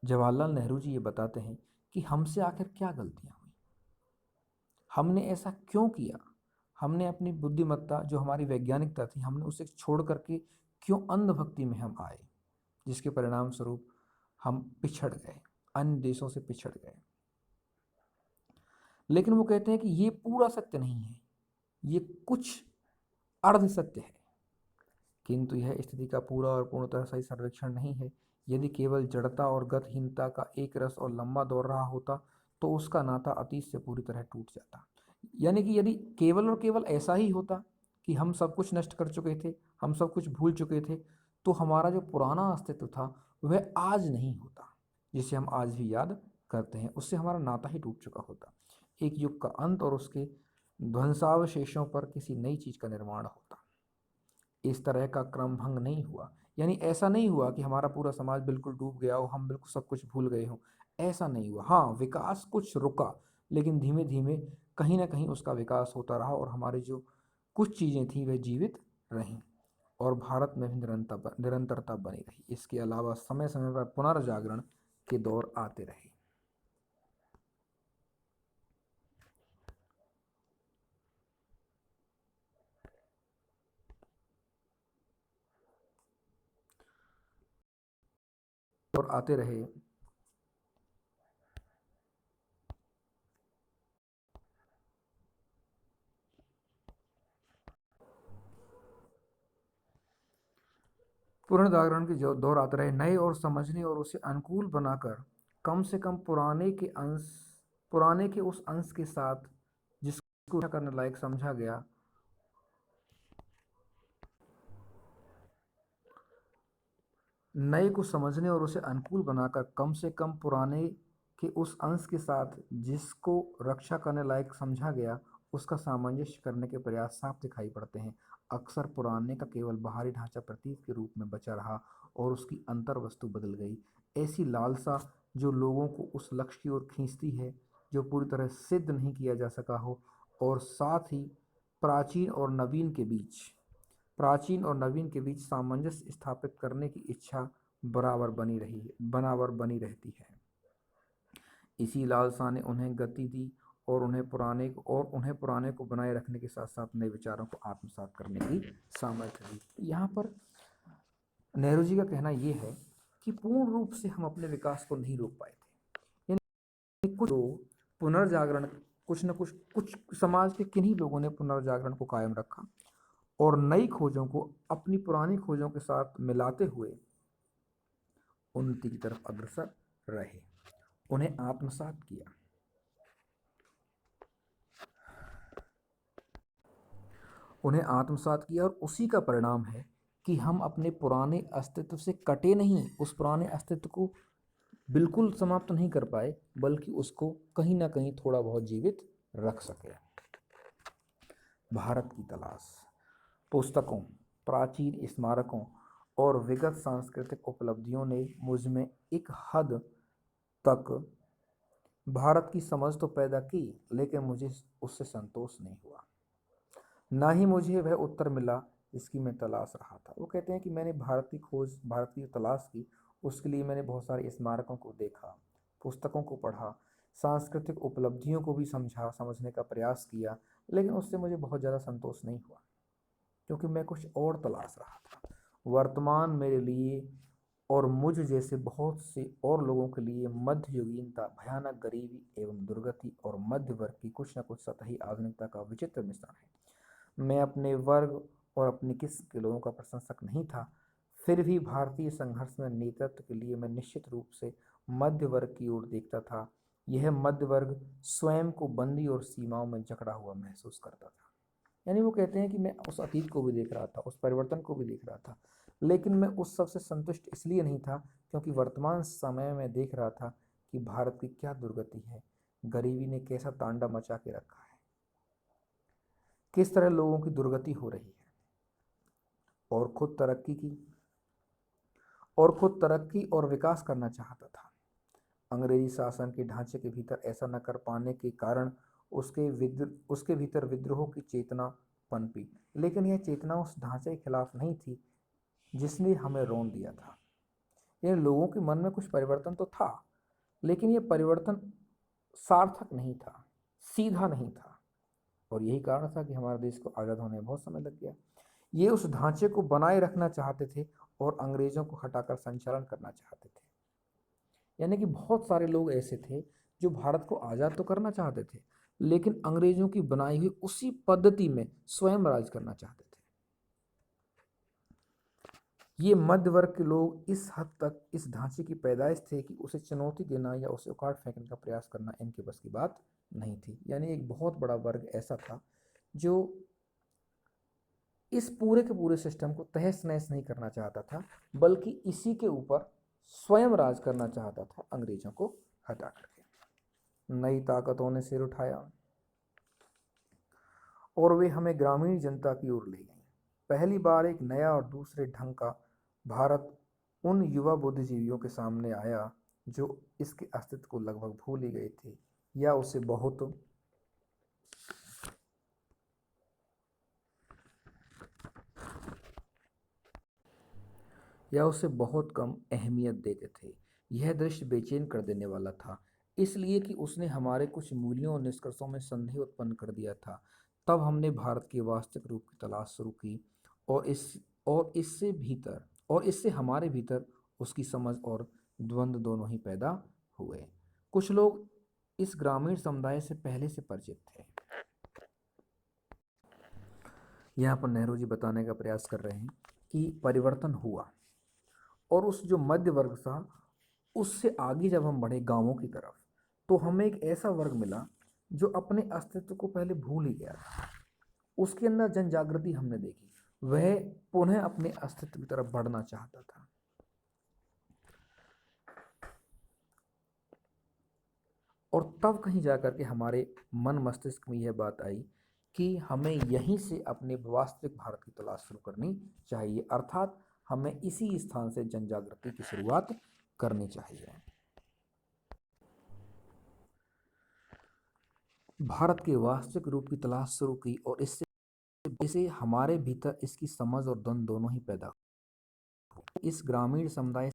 जवाहरलाल नेहरू जी ये बताते हैं कि हमसे आखिर क्या गलतियां हुई, हमने ऐसा क्यों किया, हमने अपनी बुद्धिमत्ता, जो हमारी वैज्ञानिकता थी, हमने उसे छोड़ करके क्यों अंधभक्ति में हम आए, जिसके परिणाम स्वरूप हम पिछड़ गए, अन्य देशों से पिछड़ गए। लेकिन वो कहते हैं कि ये पूरा सत्य नहीं है, ये कुछ अर्ध सत्य है। किंतु यह स्थिति का पूरा और पूर्णतः सही सर्वेक्षण नहीं है। यदि केवल जड़ता और गतिहीनता का एक रस और लंबा दौर रहा होता तो उसका नाता अतीत से पूरी तरह टूट जाता। यानी कि यदि केवल और केवल ऐसा ही होता कि हम सब कुछ नष्ट कर चुके थे, हम सब कुछ भूल चुके थे, तो हमारा जो पुराना अस्तित्व था वह आज नहीं होता, जिसे हम आज भी याद करते हैं, उससे हमारा नाता ही टूट चुका होता। एक युग का अंत और उसके ध्वंसावशेषों पर किसी नई चीज का निर्माण होता। इस तरह का क्रम भंग नहीं हुआ, यानी ऐसा नहीं हुआ कि हमारा पूरा समाज बिल्कुल डूब गया हो, हम बिल्कुल सब कुछ भूल गए हों, ऐसा नहीं हुआ। हाँ, विकास कुछ रुका, लेकिन धीमे धीमे कहीं ना कहीं उसका विकास होता रहा और हमारी जो कुछ चीज़ें थीं वह जीवित रहीं और भारत में भी निरंतरता बनी रही। इसके अलावा समय समय पर पुनर्जागरण के दौर आते रहे। और आते रहे। पुनर्जागरण के जो दौर आते रहे, नए और समझने और उसे अनुकूल बनाकर कम से कम पुराने के उस अंश के साथ जिसको करने लायक समझा गया, नए को समझने और उसे अनुकूल बनाकर कम से कम पुराने के उस अंश के साथ जिसको रक्षा करने लायक समझा गया, उसका सामंजस्य करने के प्रयास साफ दिखाई पड़ते हैं। अक्सर पुराने का केवल बाहरी ढांचा प्रतीक के रूप में बचा रहा और उसकी अंतर वस्तु बदल गई। ऐसी लालसा जो लोगों को उस लक्ष्य की ओर खींचती है जो पूरी तरह सिद्ध नहीं किया जा सका हो, और साथ ही प्राचीन और नवीन के बीच प्राचीन और नवीन के बीच सामंजस्य स्थापित करने की इच्छा बराबर बनी रहती है। इसी लालसा ने उन्हें गति दी और उन्हें पुराने को बनाए रखने के साथ साथ नए विचारों को आत्मसात करने की सामर्थ्य दी। यहाँ पर नेहरू जी का कहना यह है कि पूर्ण रूप से हम अपने विकास को नहीं रोक पाए थे। यानी कुछ पुनर्जागरण, कुछ न कुछ समाज के किन्हीं लोगों ने पुनर्जागरण को कायम रखा और नई खोजों को अपनी पुरानी खोजों के साथ मिलाते हुए उन्नति की तरफ अग्रसर रहे, उन्हें आत्मसात किया। और उसी का परिणाम है कि हम अपने पुराने अस्तित्व से कटे नहीं, उस पुराने अस्तित्व को बिल्कुल समाप्त नहीं कर पाए, बल्कि उसको कहीं ना कहीं थोड़ा बहुत जीवित रख सके। भारत की तलाश पुस्तकों, प्राचीन स्मारकों और विगत सांस्कृतिक उपलब्धियों ने मुझ में एक हद तक भारत की समझ तो पैदा की, लेकिन मुझे उससे संतोष नहीं हुआ। ना ही मुझे वह उत्तर मिला जिसकी मैं तलाश रहा था। वो कहते हैं कि मैंने भारत की खोज, भारत की तलाश की, उसके लिए मैंने बहुत सारे स्मारकों को देखा, पुस्तकों को पढ़ा, सांस्कृतिक उपलब्धियों को भी समझने का प्रयास किया, लेकिन उससे मुझे बहुत ज़्यादा संतोष नहीं हुआ, क्योंकि मैं कुछ और तलाश रहा था। वर्तमान मेरे लिए और मुझ जैसे बहुत से और लोगों के लिए मध्ययुगीनता, भयानक गरीबी एवं दुर्गति और मध्य वर्ग की कुछ न कुछ सतही आधुनिकता का विचित्र मिश्रण है। मैं अपने वर्ग और अपने किस्म के लोगों का प्रशंसक नहीं था, फिर भी भारतीय संघर्ष में नेतृत्व के लिए मैं निश्चित रूप से मध्य वर्ग की ओर देखता था। यह मध्य वर्ग स्वयं को बंदी और सीमाओं में जकड़ा हुआ महसूस करता था। यानी वो कहते हैं कि मैं उस अतीत को भी देख रहा था, उस परिवर्तन को भी देख रहा था, लेकिन मैं उस सब से संतुष्ट इसलिए नहीं था क्योंकि वर्तमान समय में देख रहा था कि भारत की क्या दुर्गति है, गरीबी ने कैसा तांडव मचा के रखा है, किस तरह लोगों की दुर्गति हो रही है, और खुद तरक्की और विकास करना चाहता था। अंग्रेजी शासन के ढांचे के भीतर ऐसा न कर पाने के कारण उसके भीतर विद्रोह की चेतना पनपी, लेकिन यह चेतना उस ढांचे के खिलाफ नहीं थी जिसने हमें रौंद दिया था। यह लोगों के मन में कुछ परिवर्तन तो था, लेकिन यह परिवर्तन सार्थक नहीं था, सीधा नहीं था, और यही कारण था कि हमारे देश को आज़ाद होने में बहुत समय लग गया। ये उस ढांचे को बनाए रखना चाहते थे और अंग्रेजों को हटाकर संचालन करना चाहते थे। यानी कि बहुत सारे लोग ऐसे थे जो भारत को आज़ाद तो करना चाहते थे, लेकिन अंग्रेजों की बनाई हुई उसी पद्धति में स्वयं राज करना चाहते थे। ये मध्य वर्ग के लोग इस हद तक इस ढांचे की पैदाइश थे कि उसे चुनौती देना या उसे उखाड़ फेंकने का प्रयास करना इनके बस की बात नहीं थी। यानी एक बहुत बड़ा वर्ग ऐसा था जो इस पूरे के पूरे सिस्टम को तहस नहस नहीं करना चाहता था, बल्कि इसी के ऊपर स्वयं राज करना चाहता था, अंग्रेजों को हटा करके। नई ताकतों ने सिर उठाया और वे हमें ग्रामीण जनता की ओर ले गई। पहली बार एक नया और दूसरे ढंग का भारत उन युवा बुद्धिजीवियों के सामने आया जो इसके अस्तित्व को लगभग भूल ही गए थे या उसे बहुत कम अहमियत देते थे। यह दृश्य बेचैन कर देने वाला था, इसलिए कि उसने हमारे कुछ मूल्यों और निष्कर्षों में संदेह उत्पन्न कर दिया था। तब हमने भारत के वास्तविक रूप की तलाश शुरू की, और इस और इससे भीतर और इससे हमारे भीतर उसकी समझ और द्वंद्व दोनों ही पैदा हुए। कुछ लोग इस ग्रामीण समुदाय से पहले से परिचित थे। यहाँ पर नेहरू जी बताने का प्रयास कर रहे हैं कि परिवर्तन हुआ, और उस जो मध्य वर्ग था उससे आगे जब हम बढ़े गांवों की तरफ, तो हमें एक ऐसा वर्ग मिला जो अपने अस्तित्व को पहले भूल ही गया था। उसके अंदर जन जागृति हमने देखी, वह पुनः अपने अस्तित्व की तरफ बढ़ना चाहता था। और तब कहीं जाकर के हमारे मन मस्तिष्क में यह बात आई कि हमें यहीं से अपने वास्तविक भारत की तलाश शुरू करनी चाहिए, अर्थात हमें इसी स्थान से जन जागृति की शुरुआत करनी चाहिए। भारत के वास्तविक रूप की तलाश शुरू की, और इससे हमारे भीतर इसकी समझ और द्वंद्व दोनों ही पैदा हुए। इस ग्रामीण समुदाय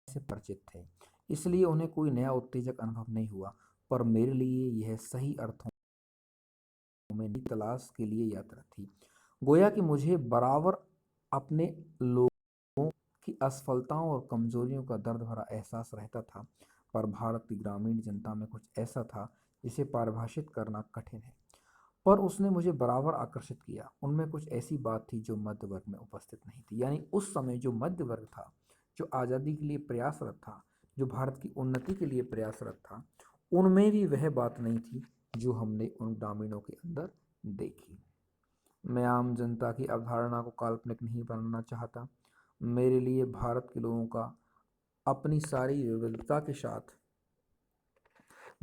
से परिचित थे, इसलिए उन्हें कोई नया उत्तेजक अनुभव नहीं हुआ, पर मेरे लिए यह सही अर्थों में नई तलाश के लिए यात्रा थी। गोया कि मुझे बराबर अपने लोगों की असफलताओं और कमजोरियों का दर्द भरा एहसास रहता था, पर भारत की ग्रामीण जनता में कुछ ऐसा था जिसे परिभाषित करना कठिन है, पर उसने मुझे बराबर आकर्षित किया। उनमें कुछ ऐसी बात थी जो मध्य वर्ग में उपस्थित नहीं थी। यानी उस समय जो मध्य वर्ग था, जो आज़ादी के लिए प्रयासरत था, जो भारत की उन्नति के लिए प्रयासरत था, उनमें भी वह बात नहीं थी जो हमने उन ग्रामीणों के अंदर देखी। मैं आम जनता की अवधारणा को काल्पनिक नहीं बनाना चाहता। मेरे लिए भारत के लोगों का अपनी सारी विविधता के साथ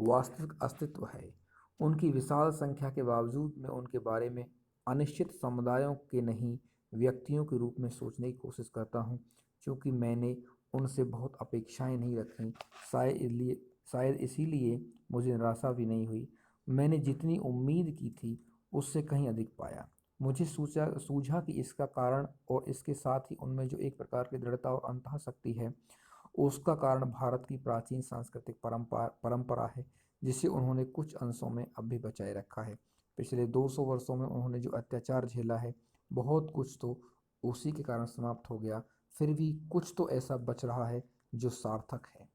वास्तविक अस्तित्व है। उनकी विशाल संख्या के बावजूद मैं उनके बारे में अनिश्चित समुदायों के नहीं, व्यक्तियों के रूप में सोचने की कोशिश करता हूँ क्योंकि मैंने उनसे बहुत अपेक्षाएं नहीं रखीं। शायद इसीलिए मुझे निराशा भी नहीं हुई। मैंने जितनी उम्मीद की थी उससे कहीं अधिक पाया। मुझे सूझा कि इसका कारण और इसके साथ ही उनमें जो एक प्रकार की दृढ़ता और अंतःशक्ति है, उसका कारण भारत की प्राचीन सांस्कृतिक परंपरा है, जिसे उन्होंने कुछ अंशों में अब भी बचाए रखा है। पिछले 200 वर्षों में उन्होंने जो अत्याचार झेला है, बहुत कुछ तो उसी के कारण समाप्त हो गया, फिर भी कुछ तो ऐसा बच रहा है जो सार्थक है,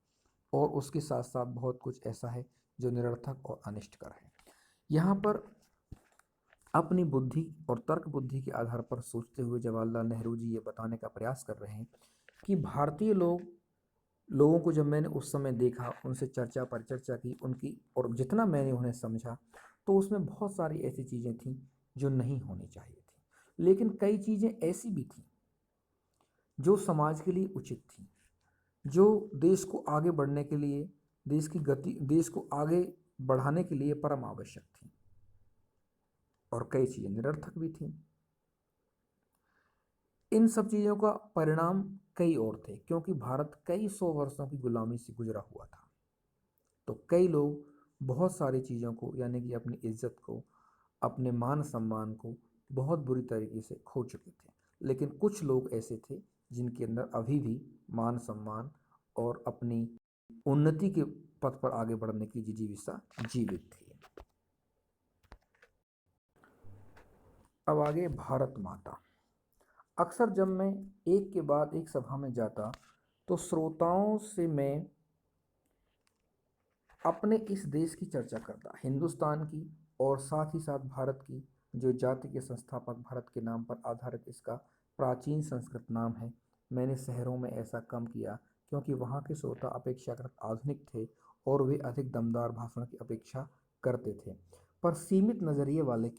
और उसके साथ साथ बहुत कुछ ऐसा है जो निरर्थक और अनिष्टकर है। यहाँ पर अपनी बुद्धि और तर्क बुद्धि के आधार पर सोचते हुए जवाहरलाल नेहरू जी ये बताने का प्रयास कर रहे हैं कि भारतीय लोगों को जब मैंने उस समय देखा, उनसे परिचर्चा की उनकी, और जितना मैंने उन्हें समझा, तो उसमें बहुत सारी ऐसी चीज़ें थीं जो नहीं होनी चाहिए थी, लेकिन कई चीज़ें ऐसी भी थीं जो समाज के लिए उचित थी, जो देश को आगे बढ़ने के लिए, देश को आगे बढ़ाने के लिए परम आवश्यक थी, और कई चीज़ें निरर्थक भी थीं। इन सब चीज़ों का परिणाम कई और थे, क्योंकि भारत कई 100 वर्षों की गुलामी से गुजरा हुआ था। तो कई लोग बहुत सारी चीज़ों को, यानी कि अपनी इज्जत को, अपने मान सम्मान को बहुत बुरी तरीके से खो चुके थे, लेकिन कुछ लोग ऐसे थे जिनके अंदर अभी भी मान सम्मान और अपनी उन्नति के पथ पर आगे बढ़ने की जिजीविषा जीवित थी। अब आगे भारत माता। अक्सर जब मैं एक के बाद एक सभा में जाता, तो श्रोताओं से मैं अपने इस देश की चर्चा करता, हिंदुस्तान की, और साथ ही साथ भारत की, जो जाति के संस्थापक भारत के नाम पर आधारित इसका प्राचीन संस्कृत नाम है। मैंने शहरों में ऐसा कम किया, क्योंकि वहाँ के श्रोता अपेक्षाकृत आधुनिक थे और वे अधिक दमदार भाषण की अपेक्षा करते थे। पर सीमित नज़रिए वाले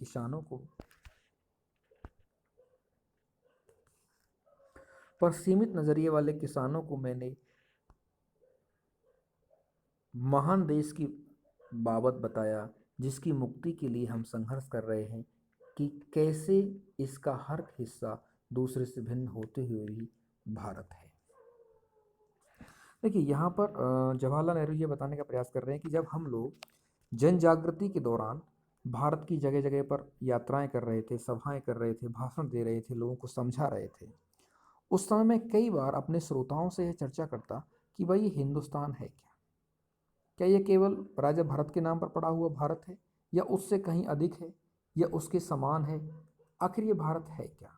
किसानों को मैंने महान देश की बाबत बताया, जिसकी मुक्ति के लिए हम संघर्ष कर रहे हैं, कि कैसे इसका हर हिस्सा दूसरे से भिन्न होते हुए भी भारत है। देखिए, यहाँ पर जवाहरलाल नेहरू ये बताने का प्रयास कर रहे हैं कि जब हम लोग जन जागृति के दौरान भारत की जगह जगह पर यात्राएं कर रहे थे, सभाएं कर रहे थे, भाषण दे रहे थे, लोगों को समझा रहे थे, उस समय मैं कई बार अपने श्रोताओं से यह चर्चा करता कि भाई ये हिंदुस्तान है क्या? क्या ये केवल राजा भरत के नाम पर पड़ा हुआ भारत है, या उससे कहीं अधिक है, या उसके समान है? आखिर ये भारत है क्या?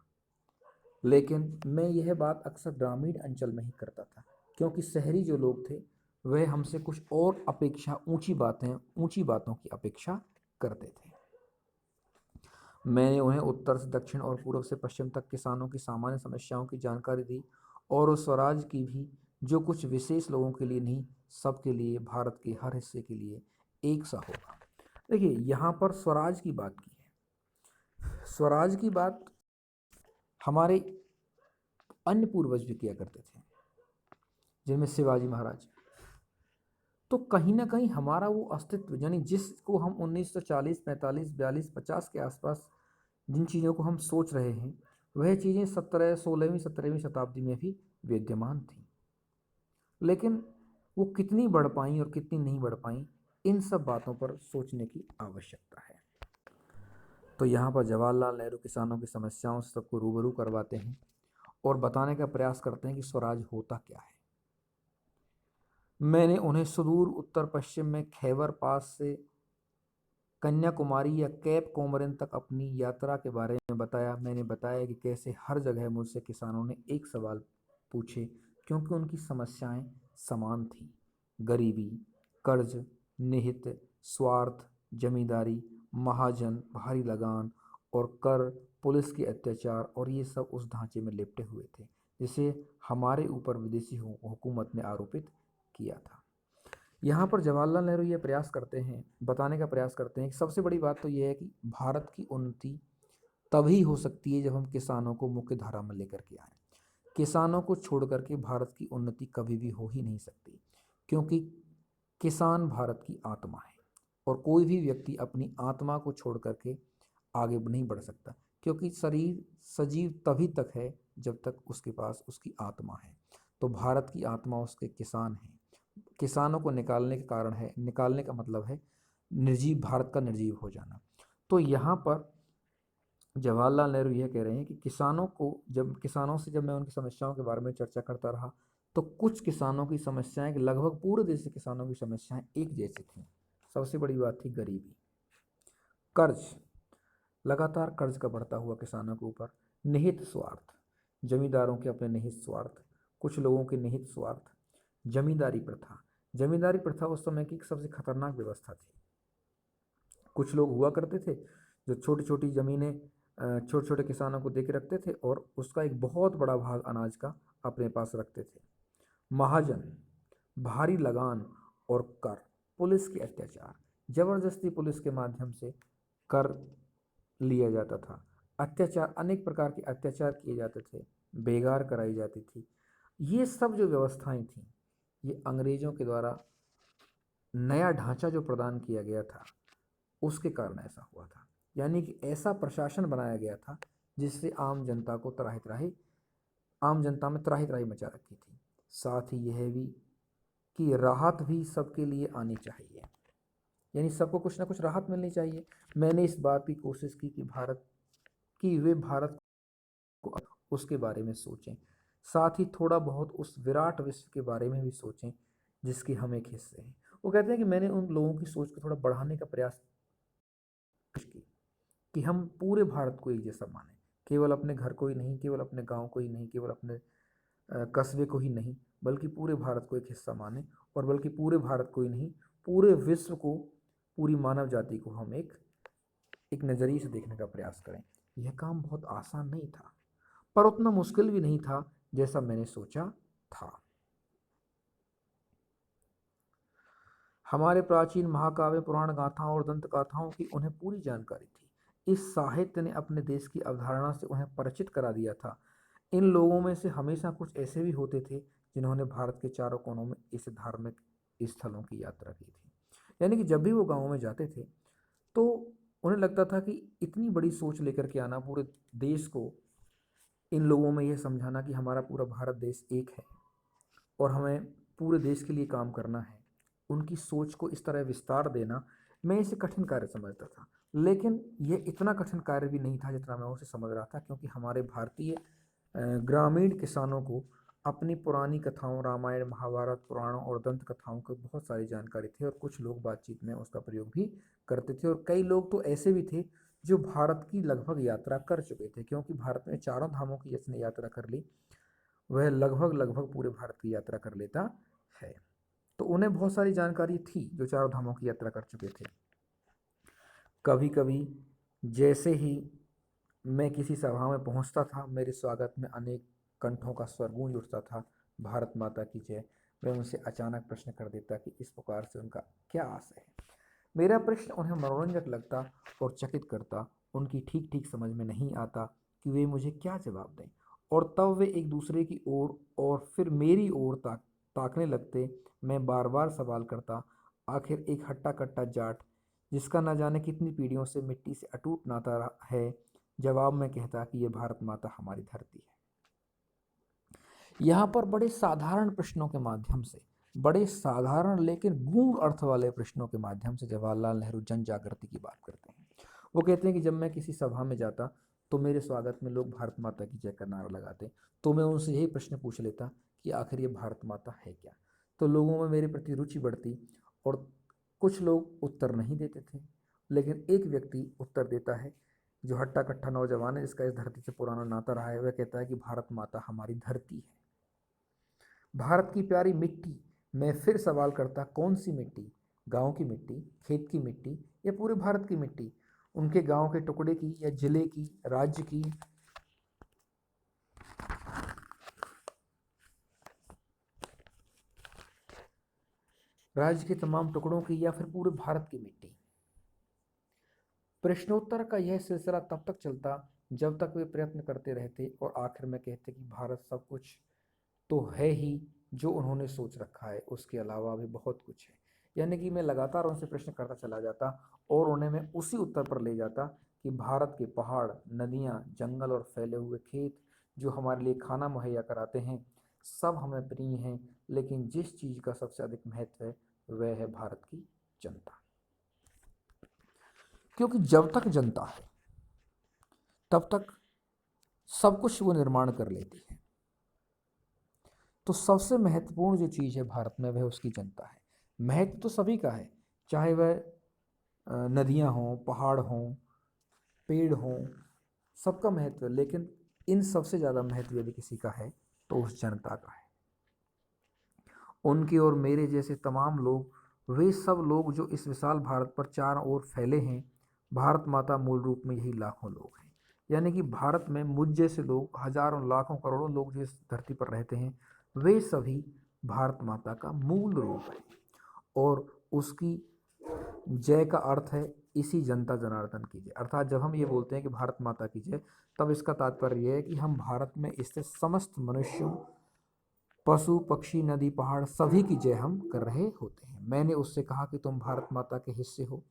लेकिन मैं यह बात अक्सर ग्रामीण अंचल में ही करता था, क्योंकि शहरी जो लोग थे वह हमसे कुछ और ऊंची बातों की अपेक्षा करते थे। मैंने उन्हें उत्तर से दक्षिण और पूर्व से पश्चिम तक किसानों की सामान्य समस्याओं की जानकारी दी, और उस स्वराज की भी, जो कुछ विशेष लोगों के लिए नहीं, सबके लिए, भारत के हर हिस्से के लिए एक सा होगा। देखिए, यहाँ पर स्वराज की बात की है। स्वराज की बात हमारे अन्य पूर्वज भी किया करते थे, जिनमें शिवाजी महाराज। तो कहीं ना कहीं हमारा वो अस्तित्व, यानी जिसको हम 1940, 45, 42, 50 के आसपास जिन चीज़ों को हम सोच रहे हैं, वह चीज़ें 16वीं 17वीं शताब्दी में भी विद्यमान थी, लेकिन वो कितनी बढ़ पाई और कितनी नहीं बढ़ पाई, इन सब बातों पर सोचने की आवश्यकता है। तो यहाँ पर जवाहरलाल नेहरू किसानों की समस्याओं से सबको रूबरू करवाते हैं और बताने का प्रयास करते हैं कि स्वराज होता क्या है। मैंने उन्हें सुदूर उत्तर पश्चिम में खैबर पास से कन्याकुमारी या कैप कोमरिन तक अपनी यात्रा के बारे में बताया। मैंने बताया कि कैसे हर जगह मुझसे किसानों ने एक सवाल पूछे, क्योंकि उनकी समस्याएं समान थीं: गरीबी, कर्ज, निहित स्वार्थ, जमींदारी, महाजन, भारी लगान और कर, पुलिस के अत्याचार, और ये सब उस ढांचे में लिपटे हुए थे जिसे हमारे ऊपर विदेशी हुकूमत ने आरोपित किया था। यहाँ पर जवाहरलाल नेहरू ये बताने का प्रयास करते हैं कि सबसे बड़ी बात तो ये है कि भारत की उन्नति तभी हो सकती है जब हम किसानों को मुख्य धारा में लेकर के आए। किसानों को छोड़ करके भारत की उन्नति कभी भी हो ही नहीं सकती, क्योंकि किसान भारत की आत्मा है, और कोई भी व्यक्ति अपनी आत्मा को छोड़ करके आगे नहीं बढ़ सकता, क्योंकि शरीर सजीव तभी तक है जब तक उसके पास उसकी आत्मा है। तो भारत की आत्मा उसके किसान हैं। किसानों को निकालने के कारण है, निकालने का मतलब है निर्जीव, भारत का निर्जीव हो जाना। तो यहाँ पर जवाहरलाल नेहरू यह कह रहे हैं कि किसानों से जब मैं उनकी समस्याओं के बारे में चर्चा करता रहा तो कुछ किसानों की समस्याएं, लगभग पूरे देश के किसानों की समस्याएं एक जैसी थी। सबसे बड़ी बात थी गरीबी, कर्ज, लगातार कर्ज का बढ़ता हुआ किसानों के ऊपर, निहित स्वार्थ, जमींदारों के अपने निहित स्वार्थ, कुछ लोगों के निहित स्वार्थ, जमींदारी प्रथा। जमींदारी प्रथा उस समय की सबसे खतरनाक व्यवस्था थी। कुछ लोग हुआ करते थे जो छोटी छोटी ज़मीनें छोटे छोटे किसानों को दे के रखते थे और उसका एक बहुत बड़ा भाग अनाज का अपने पास रखते थे। महाजन, भारी लगान और कर, पुलिस के अत्याचार, जबरदस्ती पुलिस के माध्यम से कर लिया जाता था, अत्याचार, अनेक प्रकार के अत्याचार किए जाते थे, बेगार कराई जाती थी। ये सब जो व्यवस्थाएं थी, ये अंग्रेजों के द्वारा नया ढांचा जो प्रदान किया गया था उसके कारण ऐसा हुआ था। यानी कि ऐसा प्रशासन बनाया गया था जिससे आम जनता को त्राहि त्राहि आम जनता में त्राहि त्राहि मचा रखी थी। साथ ही यह भी कि राहत भी सबके लिए आनी चाहिए, यानी सबको कुछ ना कुछ राहत मिलनी चाहिए। मैंने इस बात की कोशिश की कि वे भारत को उसके बारे में सोचें, साथ ही थोड़ा बहुत उस विराट विश्व के बारे में भी सोचें जिसके हम एक हिस्से हैं। वो कहते हैं कि मैंने उन लोगों की सोच को थोड़ा बढ़ाने का प्रयास की कि हम पूरे भारत को एक जैसा माने, केवल अपने घर को ही नहीं, केवल अपने गांव को ही नहीं, केवल अपने कस्बे को ही नहीं, बल्कि पूरे भारत को एक हिस्सा माने, और बल्कि पूरे भारत को ही नहीं, पूरे विश्व को, पूरी मानव जाति को हम एक नज़रिए से देखने का प्रयास करें। यह काम बहुत आसान नहीं था, पर उतना मुश्किल भी नहीं था जैसा मैंने सोचा था। हमारे प्राचीन महाकाव्य, पुराण गाथाओं और दंत गाथाओं की उन्हें पूरी जानकारी थी। इस साहित्य ने अपने देश की अवधारणा से उन्हें परिचित करा दिया था। इन लोगों में से हमेशा कुछ ऐसे भी होते थे जिन्होंने भारत के चारों कोनों में इस धार्मिक स्थलों की यात्रा की थी। यानी कि जब भी वो गाँव में जाते थे तो उन्हें लगता था कि इतनी बड़ी सोच लेकर के आना, पूरे देश को इन लोगों में यह समझाना कि हमारा पूरा भारत देश एक है और हमें पूरे देश के लिए काम करना है, उनकी सोच को इस तरह विस्तार देना, मैं इसे कठिन कार्य समझता था। लेकिन यह इतना कठिन कार्य भी नहीं था जितना मैं उसे समझ रहा था, क्योंकि हमारे भारतीय ग्रामीण किसानों को अपनी पुरानी कथाओं, रामायण, महाभारत, पुराणों और दंत कथाओं की बहुत सारी जानकारी थी, और कुछ लोग बातचीत में उसका प्रयोग भी करते थे। और कई लोग तो ऐसे भी थे जो भारत की लगभग यात्रा कर चुके थे, क्योंकि भारत में चारों धामों की जिसने यात्रा कर ली वह लगभग लगभग पूरे भारत की यात्रा कर लेता है। तो उन्हें बहुत सारी जानकारी थी जो चारों धामों की यात्रा कर चुके थे। कभी कभी जैसे ही मैं किसी सभा में पहुंचता था, मेरे स्वागत में अनेक कंठों का स्वर गूंज उठता था, भारत माता की जय। मैं उनसे अचानक प्रश्न कर देता कि इस प्रकार से उनका क्या आशय है। मेरा प्रश्न उन्हें मनोरंजक लगता और चकित करता। उनकी ठीक ठीक समझ में नहीं आता कि वे मुझे क्या जवाब दें, और तब वे एक दूसरे की ओर और फिर मेरी ओर ताकने लगते। मैं बार बार सवाल करता। आखिर एक हट्टा कट्टा जाट, जिसका न जाने कितनी पीढ़ियों से मिट्टी से अटूट नाता है, जवाब में कहता कि ये भारत माता हमारी धरती है। यहाँ पर बड़े साधारण प्रश्नों के माध्यम से, बड़े साधारण लेकिन गूढ़ अर्थ वाले प्रश्नों के माध्यम से जवाहरलाल नेहरू जन जागृति की बात करते हैं। वो कहते हैं कि जब मैं किसी सभा में जाता तो मेरे स्वागत में लोग भारत माता की जय का नारा लगाते, तो मैं उनसे यही प्रश्न पूछ लेता कि आखिर ये भारत माता है क्या। तो लोगों में मेरे प्रति रुचि बढ़ती, और कुछ लोग उत्तर नहीं देते थे, लेकिन एक व्यक्ति उत्तर देता है जो हट्टा कट्टा नौजवान है, जिसका इस धरती से पुराना नाता रहा है। वह कहता है कि भारत माता हमारी धरती है, भारत की प्यारी मिट्टी। मैं फिर सवाल करता, कौन सी मिट्टी? गांव की मिट्टी, खेत की मिट्टी, या पूरे भारत की मिट्टी? उनके गांव के टुकड़े की, या जिले की, राज्य की, राज्य के तमाम टुकड़ों की, या फिर पूरे भारत की मिट्टी? प्रश्नोत्तर का यह सिलसिला तब तक चलता जब तक वे प्रयत्न करते रहते और आखिर में कहते कि भारत सब कुछ तो है ही जो उन्होंने सोच रखा है, उसके अलावा भी बहुत कुछ है। यानी कि मैं लगातार उनसे प्रश्न करता चला जाता और उन्हें मैं उसी उत्तर पर ले जाता कि भारत के पहाड़, नदियाँ, जंगल और फैले हुए खेत जो हमारे लिए खाना मुहैया कराते हैं, सब हमें प्रिय हैं, लेकिन जिस चीज़ का सबसे अधिक महत्व है वह है भारत की जनता। क्योंकि जब तक जनता है तब तक सब कुछ वो निर्माण कर लेती है। तो सबसे महत्वपूर्ण जो चीज़ है भारत में वह उसकी जनता है। महत्व तो सभी का है, चाहे वह नदियाँ हों, पहाड़ हों, पेड़ हों, सबका महत्व है, लेकिन इन सबसे ज़्यादा महत्व यदि किसी का है तो उस जनता का है। उनके और मेरे जैसे तमाम लोग, वे सब लोग जो इस विशाल भारत पर चारों ओर फैले हैं, भारत माता मूल रूप में यही लाखों लोग हैं। यानी कि भारत में मुझ जैसे लोग, हजारों लाखों करोड़ों लोग जो इस धरती पर रहते हैं, वे सभी भारत माता का मूल रूप है। और उसकी जय का अर्थ है इसी जनता जनार्दन की जय। अर्थात जब हम ये बोलते हैं कि भारत माता की जय, तब इसका तात्पर्य यह है कि हम भारत में स्थित समस्त मनुष्यों, पशु पक्षी, नदी पहाड़, सभी की जय हम कर रहे होते हैं। मैंने उससे कहा कि तुम भारत माता के हिस्से हो,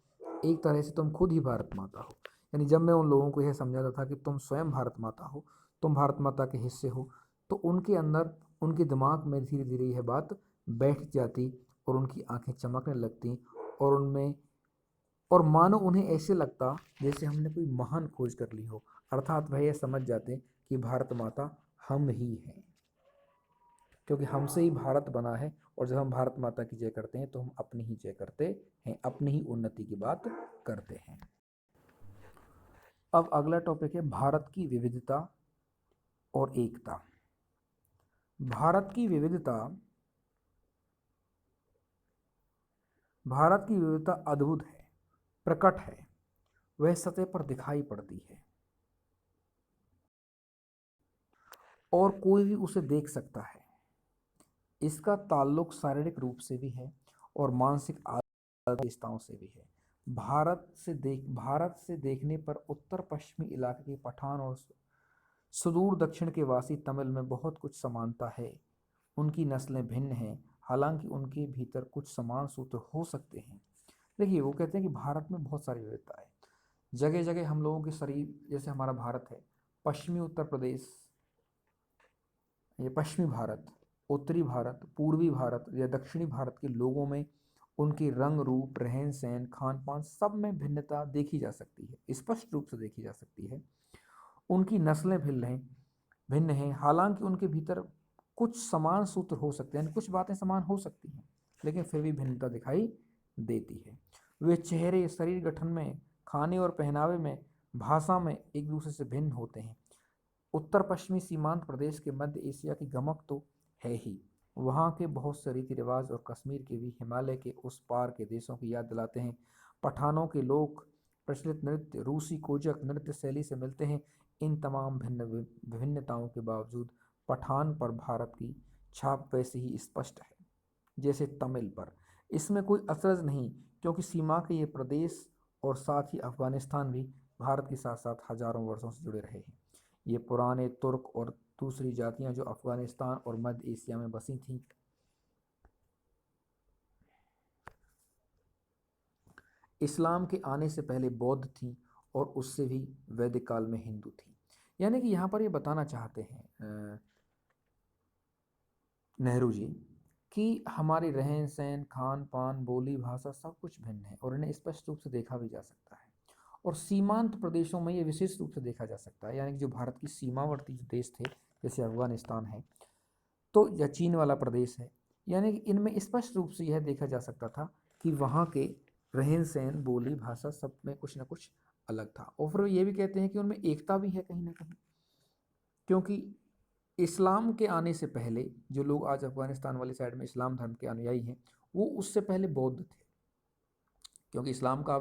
एक तरह से तुम खुद ही भारत माता हो। यानी जब मैं उन लोगों को यह समझाता था कि तुम स्वयं भारत माता हो, तुम भारत माता के हिस्से हो, तो उनके अंदर, उनके दिमाग में धीरे धीरे यह बात बैठ जाती और उनकी आंखें चमकने लगती और उनमें, और मानो उन्हें ऐसे लगता जैसे हमने कोई महान खोज कर ली हो। अर्थात वह यह समझ जाते कि भारत माता हम ही हैं, क्योंकि हमसे ही भारत बना है। और जब हम भारत माता की जय करते हैं तो हम अपनी ही जय करते हैं, अपनी ही उन्नति की बात करते हैं। अब अगला टॉपिक है भारत की विविधता और एकता। भारत की विविधता, भारत की विविधता अद्भुत है, प्रकट है, वह सतह पर दिखाई पड़ती है और कोई भी उसे देख सकता है। इसका ताल्लुक शारीरिक रूप से भी है और मानसिक विशेषताओं से भी है। भारत से देखने पर उत्तर पश्चिमी इलाके के पठान और सुदूर दक्षिण के वासी तमिल में बहुत कुछ समानता है। उनकी नस्लें भिन्न हैं, हालांकि उनके भीतर कुछ समान सूत्र हो सकते हैं। देखिए, वो कहते हैं कि भारत में बहुत सारी विविधता है। जगह जगह हम लोगों के शरीर, जैसे हमारा भारत है, पश्चिमी उत्तर प्रदेश, ये पश्चिमी भारत, उत्तरी भारत, पूर्वी भारत या दक्षिणी भारत के लोगों में उनके रंग रूप, रहन सहन, खान पान, सब में भिन्नता देखी जा सकती है, स्पष्ट रूप से देखी जा सकती है। उनकी नस्लें भिन्न हैं, हालांकि उनके भीतर कुछ समान सूत्र हो सकते हैं, कुछ बातें समान हो सकती हैं, लेकिन फिर भी भिन्नता दिखाई देती है। वे चेहरे, शरीर गठन में, खाने और पहनावे में, भाषा में एक दूसरे से भिन्न होते हैं। उत्तर पश्चिमी सीमांत प्रदेश के मध्य एशिया की गमक तो है ही, वहाँ के बहुत से रीति रिवाज और कश्मीर के भी हिमालय के उस पार के देशों की याद दिलाते हैं। पठानों के लोक प्रचलित नृत्य रूसी कोजक नृत्य शैली से मिलते हैं। इन तमाम विभिन्नताओं के बावजूद पठान पर भारत की छाप वैसे ही स्पष्ट है जैसे तमिल पर। इसमें कोई अचरज नहीं, क्योंकि सीमा के ये प्रदेश और साथ ही अफगानिस्तान भी भारत के साथ साथ हजारों वर्षों से जुड़े रहे हैं। ये पुराने तुर्क और दूसरी जातियां जो अफगानिस्तान और मध्य एशिया में बसी थीं, इस्लाम के आने से पहले बौद्ध थीं और उससे भी वैदिक काल में हिंदू थीं। यानी कि यहाँ पर ये बताना चाहते हैं नेहरू जी कि हमारी रहन सहन, खान पान, बोली भाषा सब कुछ भिन्न है और इन्हें स्पष्ट रूप से देखा भी जा सकता है। और सीमांत प्रदेशों में ये विशेष रूप से देखा जा सकता है, यानी कि जो भारत की सीमावर्ती जो देश थे, जैसे अफगानिस्तान है तो, या चीन वाला प्रदेश है, यानी कि इनमें स्पष्ट रूप से यह देखा जा सकता था कि वहाँ के रहन सहन, बोली भाषा सब में कुछ ना कुछ अलग था। और फिर ये भी कहते हैं कि उनमें एकता भी है कहीं ना कहीं, क्योंकि इस्लाम के आने से पहले जो लोग आज अफगानिस्तान वाली साइड में इस्लाम धर्म के अनुयायी हैं, वो उससे पहले बौद्ध थे, क्योंकि इस्लाम का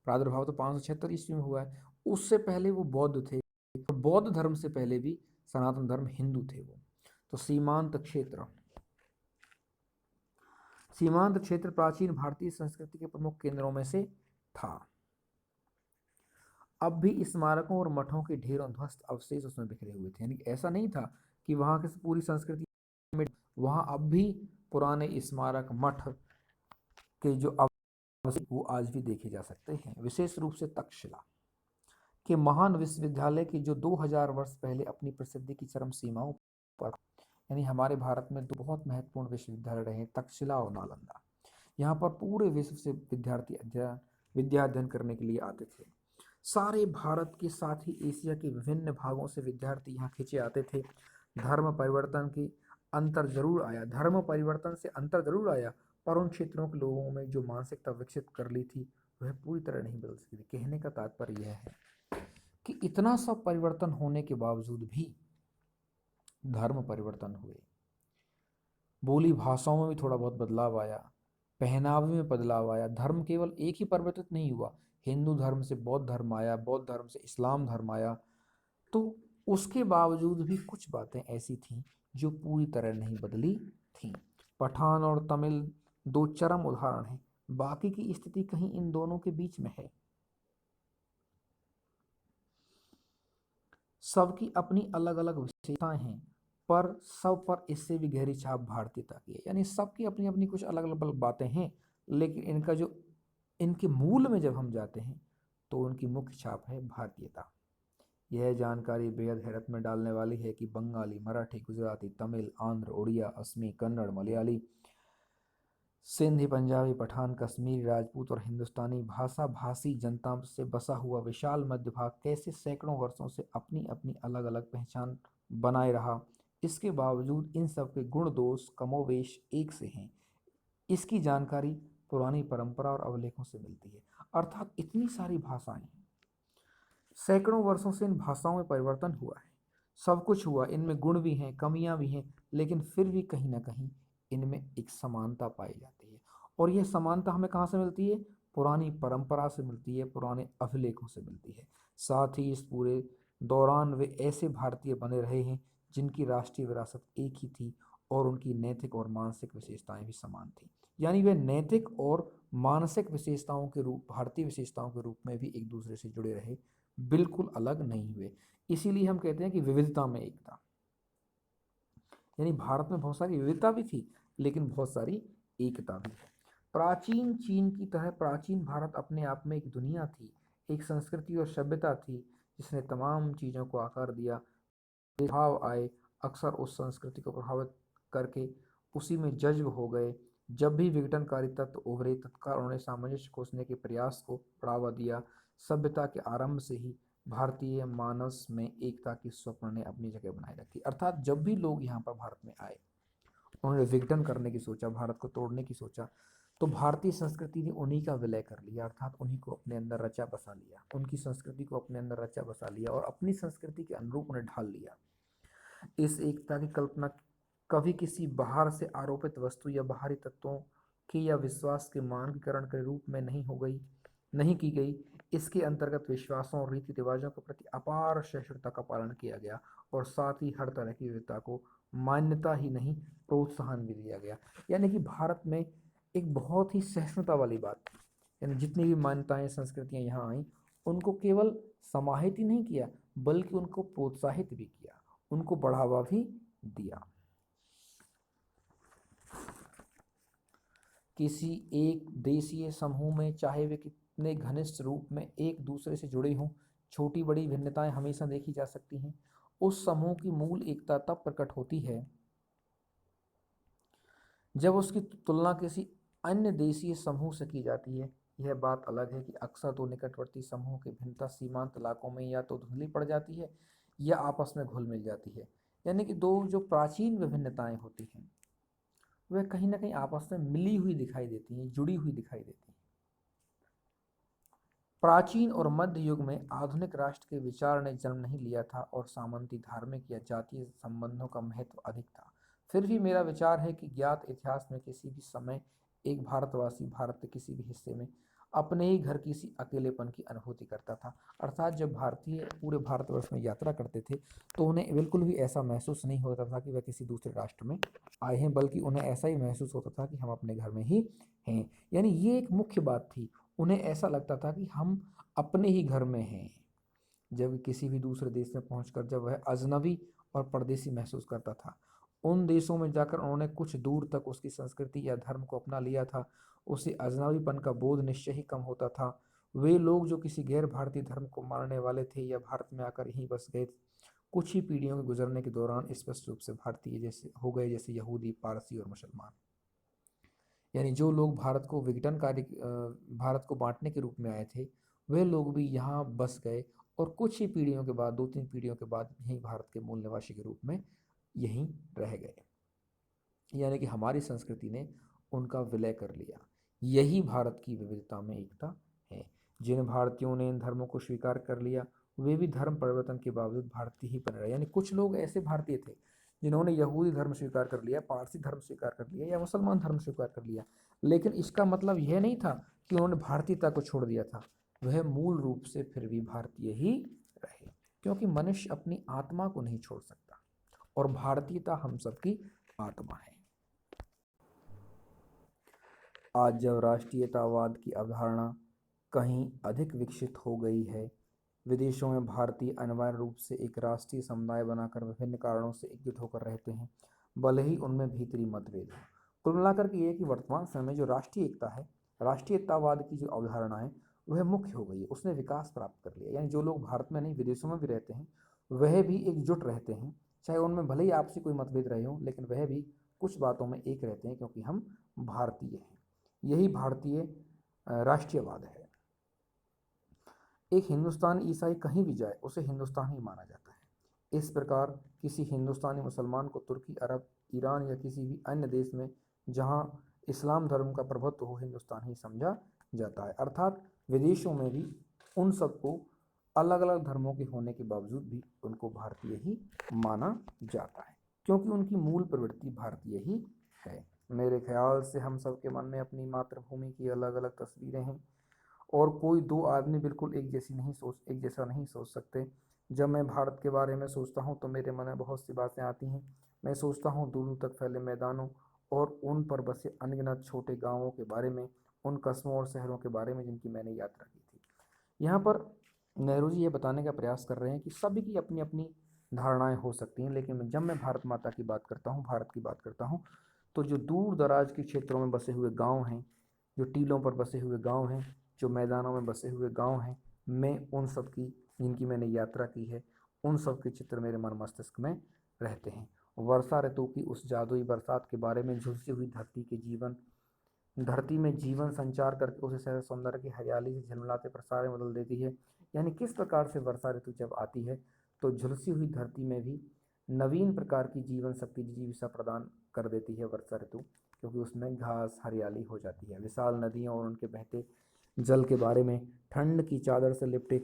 प्रादुर्भाव तो 576 ईस्वी में हुआ है। उससे पहले वो बौद्ध थे, तो बौद्ध धर्म से पहले भी सनातन धर्म हिंदू थे वो। तो सीमांत क्षेत्र प्राचीन भारतीय संस्कृति के प्रमुख केंद्रों में से था। अब भी स्मारकों और मठों के ढेरों ध्वस्त अवशेष उसमें बिखरे हुए थे, यानी ऐसा नहीं था कि वहाँ की पूरी संस्कृति, वहाँ अब भी पुराने स्मारक, मठ के जो अवशेष वो आज भी देखे जा सकते हैं। विशेष रूप से तक्षशिला के महान विश्वविद्यालय के जो 2000 वर्ष पहले अपनी प्रसिद्धि की चरम सीमाओं पर, यानी हमारे भारत में दो बहुत महत्वपूर्ण विश्वविद्यालय रहे, तक्षशिला और नालंदा। यहाँ पर पूरे विश्व से विद्यार्थी विद्या अध्ययन करने के लिए आते थे। सारे भारत के साथ ही एशिया के विभिन्न भागों से विद्यार्थी यहाँ खींचे आते थे। धर्म परिवर्तन से अंतर जरूर आया, पर उन क्षेत्रों के लोगों में जो मानसिकता विकसित कर ली थी वह पूरी तरह नहीं बदल सकी थी। कहने का तात्पर्य यह है कि इतना सब परिवर्तन होने के बावजूद भी धर्म परिवर्तन हुए, बोली भाषाओं में भी थोड़ा बहुत बदलाव आया, पहनावे में बदलाव आया। धर्म केवल एक ही परिवर्तित नहीं हुआ, हिंदू धर्म से बौद्ध धर्म आया, बौद्ध धर्म से इस्लाम धर्म आया, तो उसके बावजूद भी कुछ बातें ऐसी थीं जो पूरी तरह नहीं बदली थीं। पठान और तमिल दो चरम उदाहरण हैं, बाकी की स्थिति कहीं इन दोनों के बीच में है। सबकी अपनी अलग अलग विशेषताएं हैं, पर सब पर इससे भी गहरी छाप भारतीयता की है। यानी सबकी अपनी अपनी कुछ अलग अलग बातें हैं, लेकिन इनके मूल में जब हम जाते हैं तो उनकी मुख्य छाप है भारतीयता। यह जानकारी बेहद हैरत में डालने वाली है कि बंगाली, मराठी, गुजराती, तमिल, आंध्र, उड़िया, असमी, कन्नड़, मलयाली, सिंधी, पंजाबी, पठान, कश्मीरी, राजपूत और हिंदुस्तानी भाषा भाषी जनता से बसा हुआ विशाल मध्य भाग कैसे सैकड़ों वर्षों से अपनी अपनी अलग अलग पहचान बनाए रहा। इसके बावजूद इन सब के गुण दोष कमोवेश एक से हैं। इसकी जानकारी पुरानी परंपरा और अवलेखों से मिलती है। अर्थात इतनी सारी भाषाएं हैं, सैकड़ों वर्षों से इन भाषाओं में परिवर्तन हुआ है, सब कुछ हुआ, इनमें गुण भी हैं, कमियां भी हैं, लेकिन फिर भी कहीं ना कहीं इनमें एक समानता पाई जाती है। और यह समानता हमें कहाँ से मिलती है? पुरानी परंपरा से मिलती है, पुराने अभिलेखों से मिलती है। साथ ही इस पूरे दौरान वे ऐसे भारतीय बने रहे हैं जिनकी राष्ट्रीय विरासत एक ही थी और उनकी नैतिक और मानसिक विशेषताएं भी समान थी। यानी वे नैतिक और मानसिक विशेषताओं के रूप, भारतीय विशेषताओं के रूप में भी एक दूसरे से जुड़े रहे, बिल्कुल अलग नहीं हुए। इसीलिए हम कहते हैं कि विविधता में एकता। यानी भारत में बहुत सारी विविधता भी थी, लेकिन बहुत सारी एकता भी है। प्राचीन चीन की तरह प्राचीन भारत अपने आप में एक दुनिया थी, एक संस्कृति और सभ्यता थी जिसने तमाम चीज़ों को आकार दिया। भाव आए, अक्सर उस संस्कृति को प्रभावित करके उसी में जज्ब हो गए। जब भी विघटनकारी तत्व उभरे, तत्काल उन्होंने सामंजस्य खोजने के प्रयास को बढ़ावा दिया। सभ्यता के आरंभ से ही भारतीय मानस में एकता की स्वप्न ने अपनी जगह बनाए रखी। अर्थात जब भी लोग यहाँ पर भारत में आए, उन्होंने विघटन करने की सोचा, भारत को तोड़ने की सोचा, तो भारतीय संस्कृति ने उन्हीं का विलय कर लिया, अर्थात उन्हीं को अपने अंदर रचा बसा लिया, उनकी संस्कृति को अपने अंदर रचा बसा लिया और अपनी संस्कृति के अनुरूप उन्हें ढाल लिया। इस एकता की कल्पना कभी किसी बाहर से आरोपित वस्तु या बाहरी तत्वों के या विश्वास के मानकीकरण के रूप में नहीं की गई। इसके अंतर्गत विश्वासों और रीति रिवाजों के प्रति अपार सहिष्णुता का पालन किया गया और साथ ही हर तरह की विविधता को मान्यता ही नहीं, प्रोत्साहन भी दिया गया। यानी कि भारत में एक बहुत ही सहिष्णुता वाली बात थी। यानी जितनी भी मान्यताएं, संस्कृतियां यहाँ आई, उनको केवल समाहित ही नहीं किया, बल्कि उनको प्रोत्साहित भी किया, उनको बढ़ावा भी दिया। किसी एक देशीय समूह में चाहे वे कितने घनिष्ठ रूप में एक दूसरे से जुड़े हों, छोटी बड़ी भिन्नताएं हमेशा देखी जा सकती हैं। उस समूह की मूल एकता तब प्रकट होती है जब उसकी तुलना किसी अन्य देशीय समूह से की जाती है। यह बात अलग है कि अक्सर दो निकटवर्ती समूह की भिन्नता सीमांत इलाकों में या तो धुंधली पड़ जाती है या आपस में घुल मिल जाती है। यानी कि दो जो प्राचीन विभिन्नताएं होती हैं वह कहीं ना कहीं आपस में मिली हुई दिखाई देती हैं, जुड़ी हुई दिखाई देती हैं। प्राचीन और मध्य युग में आधुनिक राष्ट्र के विचार ने जन्म नहीं लिया था और सामंती, धार्मिक या जातीय संबंधों का महत्व अधिक था। फिर भी मेरा विचार है कि ज्ञात इतिहास में किसी भी समय एक भारतवासी भारत के किसी भी हिस्से में अपने ही घर किसी अकेलेपन की अनुभूति करता था। अर्थात जब भारतीय पूरे भारतवर्ष में यात्रा करते थे तो उन्हें बिल्कुल भी ऐसा महसूस नहीं होता था कि वह किसी दूसरे राष्ट्र में आए हैं, बल्कि उन्हें ऐसा ही महसूस होता था कि हम अपने घर में ही हैं। यानी ये एक मुख्य बात थी, उन्हें ऐसा लगता था कि हम अपने ही घर में हैं। जब किसी भी दूसरे देश में पहुंचकर जब वह अजनबी और परदेसी महसूस करता था, उन देशों में जाकर उन्होंने कुछ दूर तक उसकी संस्कृति या धर्म को अपना लिया था, उसे अजनबीपन का बोध निश्चय ही कम होता था। वे लोग जो किसी गैर भारतीय धर्म को मानने वाले थे या भारत में आकर यहीं बस गए, कुछ ही पीढ़ियों के गुजरने के दौरान स्पष्ट रूप से भारतीय जैसे हो गए, जैसे यहूदी, पारसी और मुसलमान। यानी जो लोग भारत को बांटने के रूप में आए थे, वे लोग भी यहाँ बस गए और कुछ ही पीढ़ियों के बाद, 2-3 पीढ़ियों के बाद यहीं भारत के मूल निवासी के रूप में यहीं रह गए। यानी कि हमारी संस्कृति ने उनका विलय कर लिया। यही भारत की विविधता में एकता है। जिन भारतीयों ने इन धर्मों को स्वीकार कर लिया, वे भी धर्म परिवर्तन के बावजूद भारतीय ही बने रहे। यानी कुछ लोग ऐसे भारतीय थे जिन्होंने यहूदी धर्म स्वीकार कर लिया, पारसी धर्म स्वीकार कर लिया या मुसलमान धर्म स्वीकार कर लिया, लेकिन इसका मतलब यह नहीं था कि उन्होंने भारतीयता को छोड़ दिया था। वह मूल रूप से फिर भी भारतीय ही रहे, क्योंकि मनुष्य अपनी आत्मा को नहीं छोड़ सकता और भारतीयता हम सबकी आत्मा है। आज जब राष्ट्रीयतावाद की अवधारणा कहीं अधिक विकसित हो गई है, विदेशों में भारतीय अनिवार्य रूप से एक राष्ट्रीय समुदाय बनाकर विभिन्न कारणों से एकजुट होकर रहते हैं, भले ही उनमें भीतरी मतभेद हो। कुल मिलाकर के ये कि वर्तमान समय में जो राष्ट्रीय एकता है, राष्ट्रीयतावाद की जो अवधारणा है, वह मुख्य हो गई है, उसने विकास प्राप्त कर लिया। यानी जो लोग भारत में नहीं विदेशों में भी रहते हैं, वह भी एकजुट रहते हैं, चाहे उनमें भले ही आपसी कोई मतभेद रहे हों, लेकिन वह भी कुछ बातों में एक रहते हैं, क्योंकि हम भारतीय हैं। यही भारतीय राष्ट्रीयवाद है। एक हिंदुस्तानी ईसाई कहीं भी जाए, उसे हिंदुस्तानी माना जाता है। इस प्रकार किसी हिंदुस्तानी मुसलमान को तुर्की, अरब, ईरान या किसी भी अन्य देश में जहां इस्लाम धर्म का प्रभुत्व हो, हिंदुस्तान ही समझा जाता है। अर्थात विदेशों में भी उन सबको अलग अलग धर्मों के होने के बावजूद भी उनको भारतीय ही माना जाता है, क्योंकि उनकी मूल प्रवृत्ति भारतीय ही है। मेरे ख्याल से हम सबके मन में अपनी मातृभूमि की अलग अलग तस्वीरें हैं और कोई दो आदमी बिल्कुल एक जैसा नहीं सोच सकते। जब मैं भारत के बारे में सोचता हूँ तो मेरे मन में बहुत सी बातें आती हैं। मैं सोचता हूँ दूर दूर तक फैले मैदानों और उन पर बसे अनगिनत छोटे गांवों के बारे में, उन कस्बों और शहरों के बारे में जिनकी मैंने यात्रा की थी। यहाँ पर नेहरू जी ये बताने का प्रयास कर रहे हैं कि सभी की अपनी अपनी धारणाएं हो सकती हैं, लेकिन जब मैं भारत माता की बात करता हूँ, भारत की बात करता हूँ, तो जो दूर दराज के क्षेत्रों में बसे हुए गांव हैं, जो टीलों पर बसे हुए गांव हैं, जो मैदानों में बसे हुए गांव हैं, मैं उन सब की, जिनकी मैंने यात्रा की है, उन सब के चित्र मेरे मन मस्तिष्क में रहते हैं। वर्षा ऋतु की उस जादुई बरसात के बारे में, झुलसी हुई धरती में जीवन संचार करके उसे शहर सौंदर्य की हरियाली से झिलमिलाते प्रसार में बदल देती है। यानी किस प्रकार से वर्षा ऋतु जब आती है तो झुलसी हुई धरती में भी नवीन प्रकार की जीवन शक्ति, जीविका प्रदान कर देती है वर्षा ऋतु, क्योंकि उसमें घास हरियाली हो जाती है। विशाल नदियों और उनके बहते जल के बारे में, ठंड की चादर से लिपटे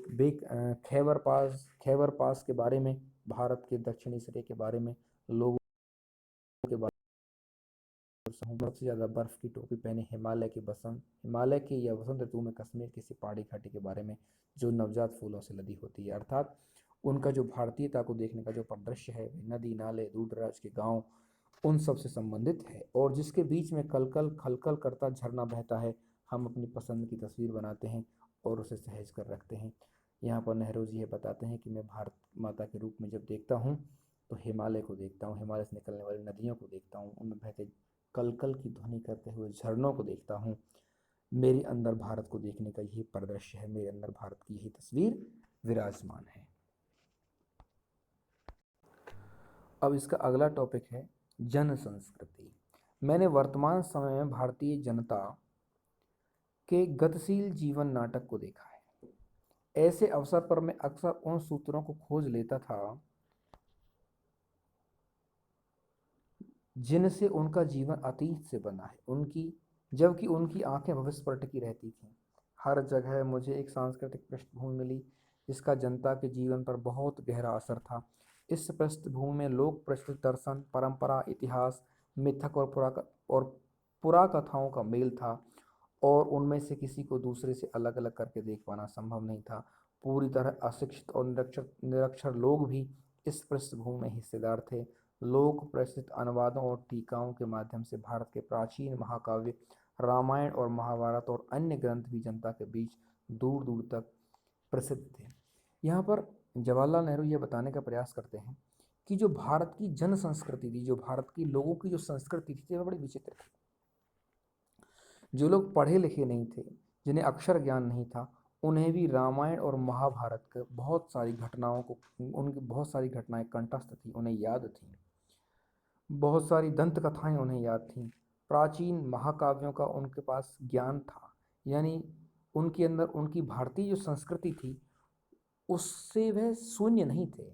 खैबर पास के बारे में, भारत के दक्षिणी सिरे के बारे में, लोगों के बारे में, सबसे ज़्यादा बर्फ़ की टोपी पहने हिमालय के या वसंत ऋतु में कश्मीर किसी पहाड़ी घाटी के बारे में जो नवजात फूलों से लदी होती है। अर्थात उनका जो भारतीयता को देखने का जो परिदृश्य है, नदी नाले, दूर दराज के गाँव, उन सब से संबंधित है। और जिसके बीच में कलकल खलकल करता झरना बहता है, हम अपनी पसंद की तस्वीर बनाते हैं और उसे सहेज कर रखते हैं। यहाँ पर नेहरू जी ये बताते हैं कि मैं भारत माता के रूप में जब देखता हूँ तो हिमालय को देखता हूँ, हिमालय से निकलने वाली नदियों को देखता हूँ, उनमें बहते कलकल की ध्वनि करते हुए झरनों को देखता हूँ। मेरे अंदर भारत को देखने का यही परिदृश्य है, मेरे अंदर भारत की यही तस्वीर विराजमान है। अब इसका अगला टॉपिक है जन संस्कृति। मैंने वर्तमान समय में भारतीय जनता के गतिशील जीवन नाटक को देखा है। ऐसे अवसर पर मैं अक्सर उन सूत्रों को खोज लेता था जिनसे उनका जीवन अतीत से बना है, जबकि उनकी आंखें भविष्य पर टिकी रहती थीं। हर जगह मुझे एक सांस्कृतिक पृष्ठभूमि मिली जिसका जनता के जीवन पर बहुत गहरा असर था। इस पृष्ठभूमि में लोक प्रचलित दर्शन, परंपरा, इतिहास, मिथक और पुराकथाओं का मेल था, और उनमें से किसी को दूसरे से अलग अलग करके देख पाना संभव नहीं था। पूरी तरह अशिक्षित और निरक्षर लोग भी इस पृष्ठभूमि में हिस्सेदार थे। लोक प्रचलित अनुवादों और टीकाओं के माध्यम से भारत के प्राचीन महाकाव्य रामायण और महाभारत और अन्य ग्रंथ भी जनता के बीच दूर दूर तक प्रसिद्ध थे। यहाँ पर जवाहरलाल नेहरू ये बताने का प्रयास करते हैं कि जो भारत की जन संस्कृति थी, जो भारत की लोगों की जो संस्कृति थी, वह बड़ी विचित्र थी। जो लोग पढ़े लिखे नहीं थे, जिन्हें अक्षर ज्ञान नहीं था, उन्हें भी रामायण और महाभारत के बहुत सारी घटनाओं को, उनकी बहुत सारी घटनाएं कंठस्थ थी, उन्हें याद थी। बहुत सारी दंत कथाएं उन्हें याद थीं। प्राचीन महाकाव्यों का उनके पास ज्ञान था। यानी उनके अंदर उनकी भारतीय जो संस्कृति थी उससे वह शून्य नहीं थे,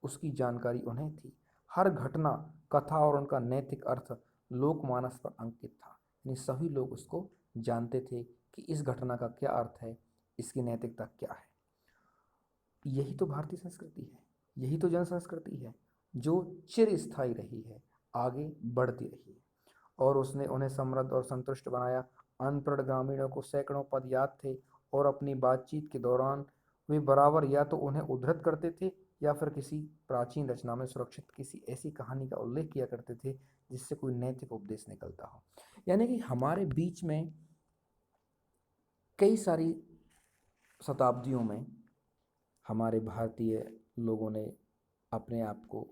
उसकी जानकारी उन्हें थी। हर घटना, कथा और उनका नैतिक अर्थ लोकमानस पर अंकित था। यानी सभी लोग उसको जानते थे कि इस घटना का क्या अर्थ है, इसकी नैतिकता क्या है। यही तो भारतीय संस्कृति है, यही तो जन संस्कृति है जो चिरस्थायी रही है, आगे बढ़ती रही है। और उसने उन्हें समृद्ध और संतुष्ट बनाया। अनपढ़ ग्रामीणों को सैकड़ों पद याद थे और अपनी बातचीत के दौरान वे बराबर या तो उन्हें उद्धृत करते थे या फिर किसी प्राचीन रचना में सुरक्षित किसी ऐसी कहानी का उल्लेख किया करते थे जिससे कोई नैतिक उपदेश निकलता हो। यानी कि हमारे बीच में कई सारी शताब्दियों में हमारे भारतीय लोगों ने अपने आप को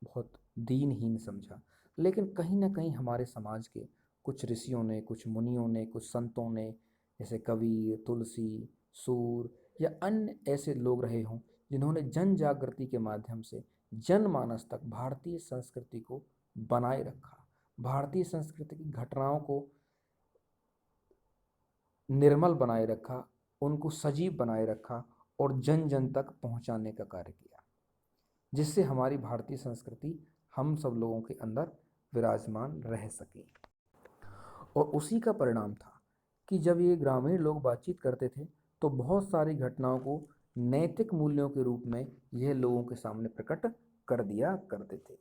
बहुत दीनहीन समझा, लेकिन कहीं ना कहीं हमारे समाज के कुछ ऋषियों ने, कुछ मुनियों ने, कुछ संतों ने, जैसे कबीर, तुलसी, सूर या अन्य ऐसे लोग रहे हों जिन्होंने जन जागृति के माध्यम से जनमानस तक भारतीय संस्कृति को बनाए रखा, भारतीय संस्कृति की घटनाओं को निर्मल बनाए रखा, उनको सजीव बनाए रखा और जन जन तक पहुंचाने का कार्य किया, जिससे हमारी भारतीय संस्कृति हम सब लोगों के अंदर विराजमान रह सके। और उसी का परिणाम था कि जब ये ग्रामीण लोग बातचीत करते थे तो बहुत सारी घटनाओं को नैतिक मूल्यों के रूप में यह लोगों के सामने प्रकट कर दिया करते थे।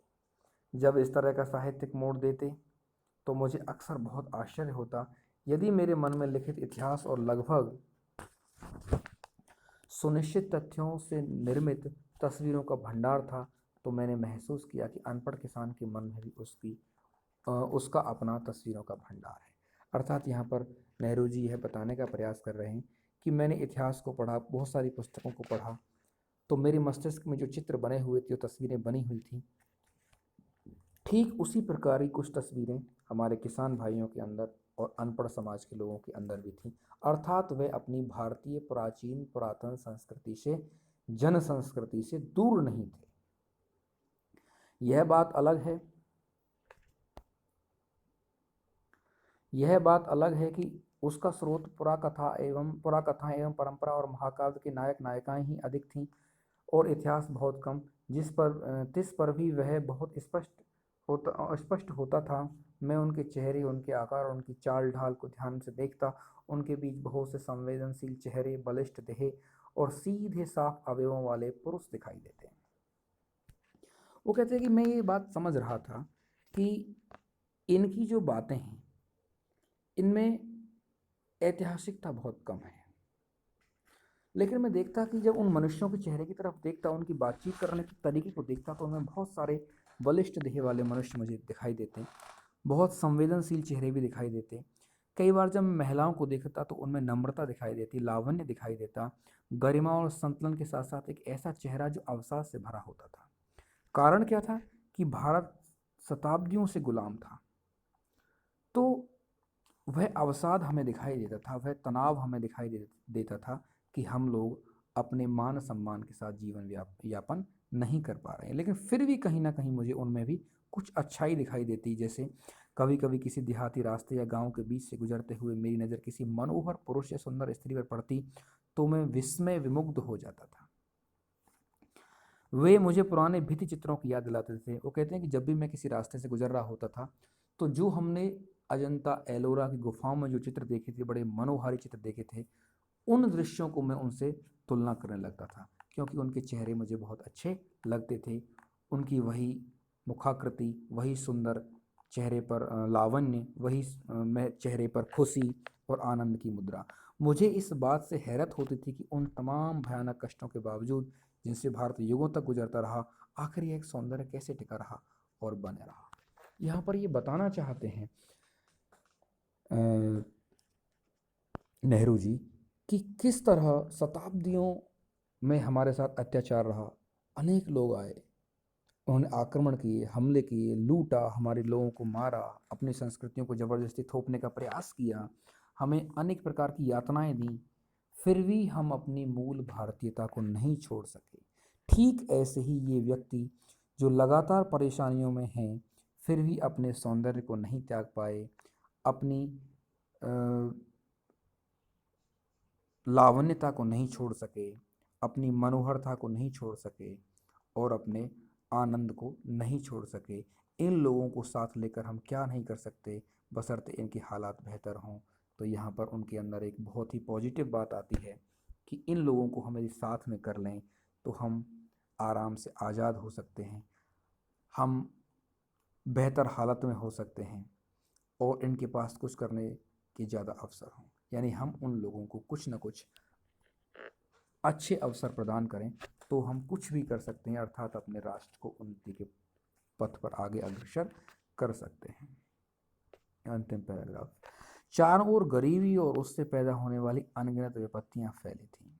जब इस तरह का साहित्यिक मोड़ देते तो मुझे अक्सर बहुत आश्चर्य होता। यदि मेरे मन में लिखित इतिहास और लगभग सुनिश्चित तथ्यों से निर्मित तस्वीरों का भंडार था तो मैंने महसूस किया कि अनपढ़ किसान के मन में भी उसका अपना तस्वीरों का भंडार है। अर्थात यहाँ पर नेहरू जी यह बताने का प्रयास कर रहे हैं कि मैंने इतिहास को पढ़ा, बहुत सारी पुस्तकों को पढ़ा, तो मेरे मस्तिष्क में जो चित्र बने हुए थे, जो तस्वीरें बनी हुई थी, ठीक उसी प्रकार की कुछ तस्वीरें हमारे किसान भाइयों के अंदर और अनपढ़ समाज के लोगों के अंदर भी थी। अर्थात वे अपनी भारतीय प्राचीन पुरातन संस्कृति से, जन संस्कृति से दूर नहीं थे। यह बात अलग है कि उसका स्रोत पुराकथा एवं परंपरा और महाकाव्य के नायक नायिकाएं ही अधिक थीं और इतिहास बहुत कम, जिस पर भी वह बहुत स्पष्ट होता था। मैं उनके चेहरे, उनके आकार और उनकी चाल ढाल को ध्यान से देखता। उनके बीच बहुत से संवेदनशील चेहरे, बलिष्ठ देह और सीधे साफ अवयवों वाले पुरुष दिखाई देते हैं। वो कहते हैं कि मैं ये बात समझ रहा था कि इनकी जो बातें हैं इनमें ऐतिहासिकता बहुत कम है, लेकिन मैं देखता कि जब उन मनुष्यों के चेहरे की तरफ देखता, उनकी बातचीत करने के तरीके को देखता तो उनमें बहुत सारे बलिष्ठ देह वाले मनुष्य मुझे दिखाई देते, बहुत संवेदनशील चेहरे भी दिखाई देते। कई बार जब मैं महिलाओं को देखता तो उनमें नम्रता दिखाई देती, लावण्य दिखाई देता, गरिमा और संतुलन के साथ साथ एक ऐसा चेहरा जो अवसाद से भरा होता था। कारण क्या था कि भारत शताब्दियों से गुलाम था, तो वह अवसाद हमें दिखाई देता था, वह तनाव हमें दिखाई देता था कि हम लोग अपने मान सम्मान के साथ जीवन यापन नहीं कर पा रहे हैं। लेकिन फिर भी कहीं ना कहीं मुझे उनमें भी कुछ अच्छाई दिखाई देती। जैसे कभी कभी किसी देहाती रास्ते या गांव के बीच से गुजरते हुए मेरी नज़र किसी मनोहर पुरुष या सुंदर स्त्री पर पड़ती तो मैं विस्मय विमुग्ध हो जाता था। वे मुझे पुराने भित्ति चित्रों की याद दिलाते थे। वो कहते हैं कि जब भी मैं किसी रास्ते से गुजर रहा होता था तो जो हमने अजंता एलोरा की गुफाओं में जो चित्र देखे थे, बड़े मनोहारी चित्र देखे थे, उन दृश्यों को मैं उनसे तुलना करने लगता था, क्योंकि उनके चेहरे मुझे बहुत अच्छे लगते थे। उनकी वही मुखाकृति, वही सुंदर चेहरे पर लावण्य, वही चेहरे पर खुशी और आनंद की मुद्रा। मुझे इस बात से हैरत होती थी कि उन तमाम भयानक कष्टों के बावजूद जिनसे भारत युगों तक गुजरता रहा, आखिर यह एक सौंदर्य कैसे टिका रहा और बने रहा। यहाँ पर ये बताना चाहते हैं नेहरू जी कि किस तरह शताब्दियों में हमारे साथ अत्याचार रहा। अनेक लोग आए, उन्होंने आक्रमण किए, हमले किए, लूटा, हमारे लोगों को मारा, अपनी संस्कृतियों को ज़बरदस्ती थोपने का प्रयास किया, हमें अनेक प्रकार की यातनाएं दी। फिर भी हम अपनी मूल भारतीयता को नहीं छोड़ सके। ठीक ऐसे ही ये व्यक्ति जो लगातार परेशानियों में हैं फिर भी अपने सौंदर्य को नहीं त्याग पाए, अपनी लावण्यता को नहीं छोड़ सके, अपनी मनोहरता को नहीं छोड़ सके और अपने आनंद को नहीं छोड़ सके। इन लोगों को साथ लेकर हम क्या नहीं कर सकते, बशर्ते इनके हालात बेहतर हों। तो यहाँ पर उनके अंदर एक बहुत ही पॉजिटिव बात आती है कि इन लोगों को हम यदि साथ में कर लें तो हम आराम से आज़ाद हो सकते हैं, हम बेहतर हालत में हो सकते हैं और इनके पास कुछ करने की ज़्यादा अवसर हों। यानी हम उन लोगों को कुछ न कुछ अच्छे अवसर प्रदान करें तो हम कुछ भी कर सकते हैं, अर्थात अपने राष्ट्र को उन्नति के पथ पर आगे अग्रसर कर सकते हैं। अंतिम पैराग्राफ। चारों ओर गरीबी और उससे पैदा होने वाली अनगिनत विपत्तियां फैली थीं।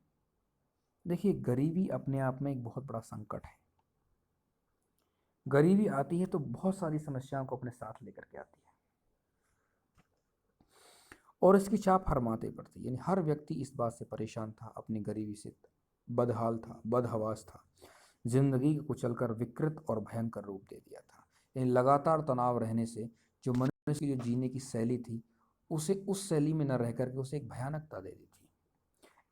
देखिए, गरीबी अपने आप में एक बहुत बड़ा संकट है। गरीबी आती है तो बहुत सारी समस्याओं को अपने साथ लेकर के आती है और इसकी छाप हर माथे पर थी। यानी हर व्यक्ति इस बात से परेशान था, अपनी गरीबी से बदहाल था, बदहवास था, जिंदगी को कुचलकर विकृत और भयंकर रूप दे दिया था। यानी लगातार तनाव रहने से जो मनुष्य की जो जीने की शैली थी उसे उस शैली में न रह करके उसे एक भयानकता दे दी थी।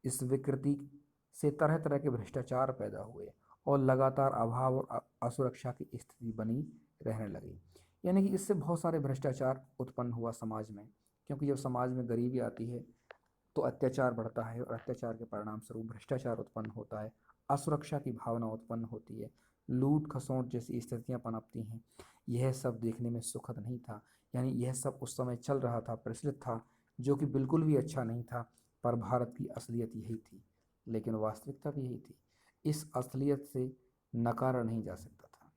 इस विकृति से तरह तरह के भ्रष्टाचार पैदा हुए और लगातार अभाव और असुरक्षा की स्थिति बनी रहने लगी। यानी कि इससे बहुत सारे भ्रष्टाचार उत्पन्न हुआ समाज में, क्योंकि जब समाज में गरीबी आती है तो अत्याचार बढ़ता है और अत्याचार के परिणाम स्वरूप भ्रष्टाचार उत्पन्न होता है, असुरक्षा की भावना उत्पन्न होती है, लूट खसोट जैसी स्थितियां पनपती हैं। यह सब देखने में सुखद नहीं था। यानी यह सब उस समय चल रहा था, प्रचलित था, जो कि बिल्कुल भी अच्छा नहीं था। पर भारत की असलियत यही थी, लेकिन वास्तविकता भी यही थी। इस असलियत से नकारा नहीं जा सकता था।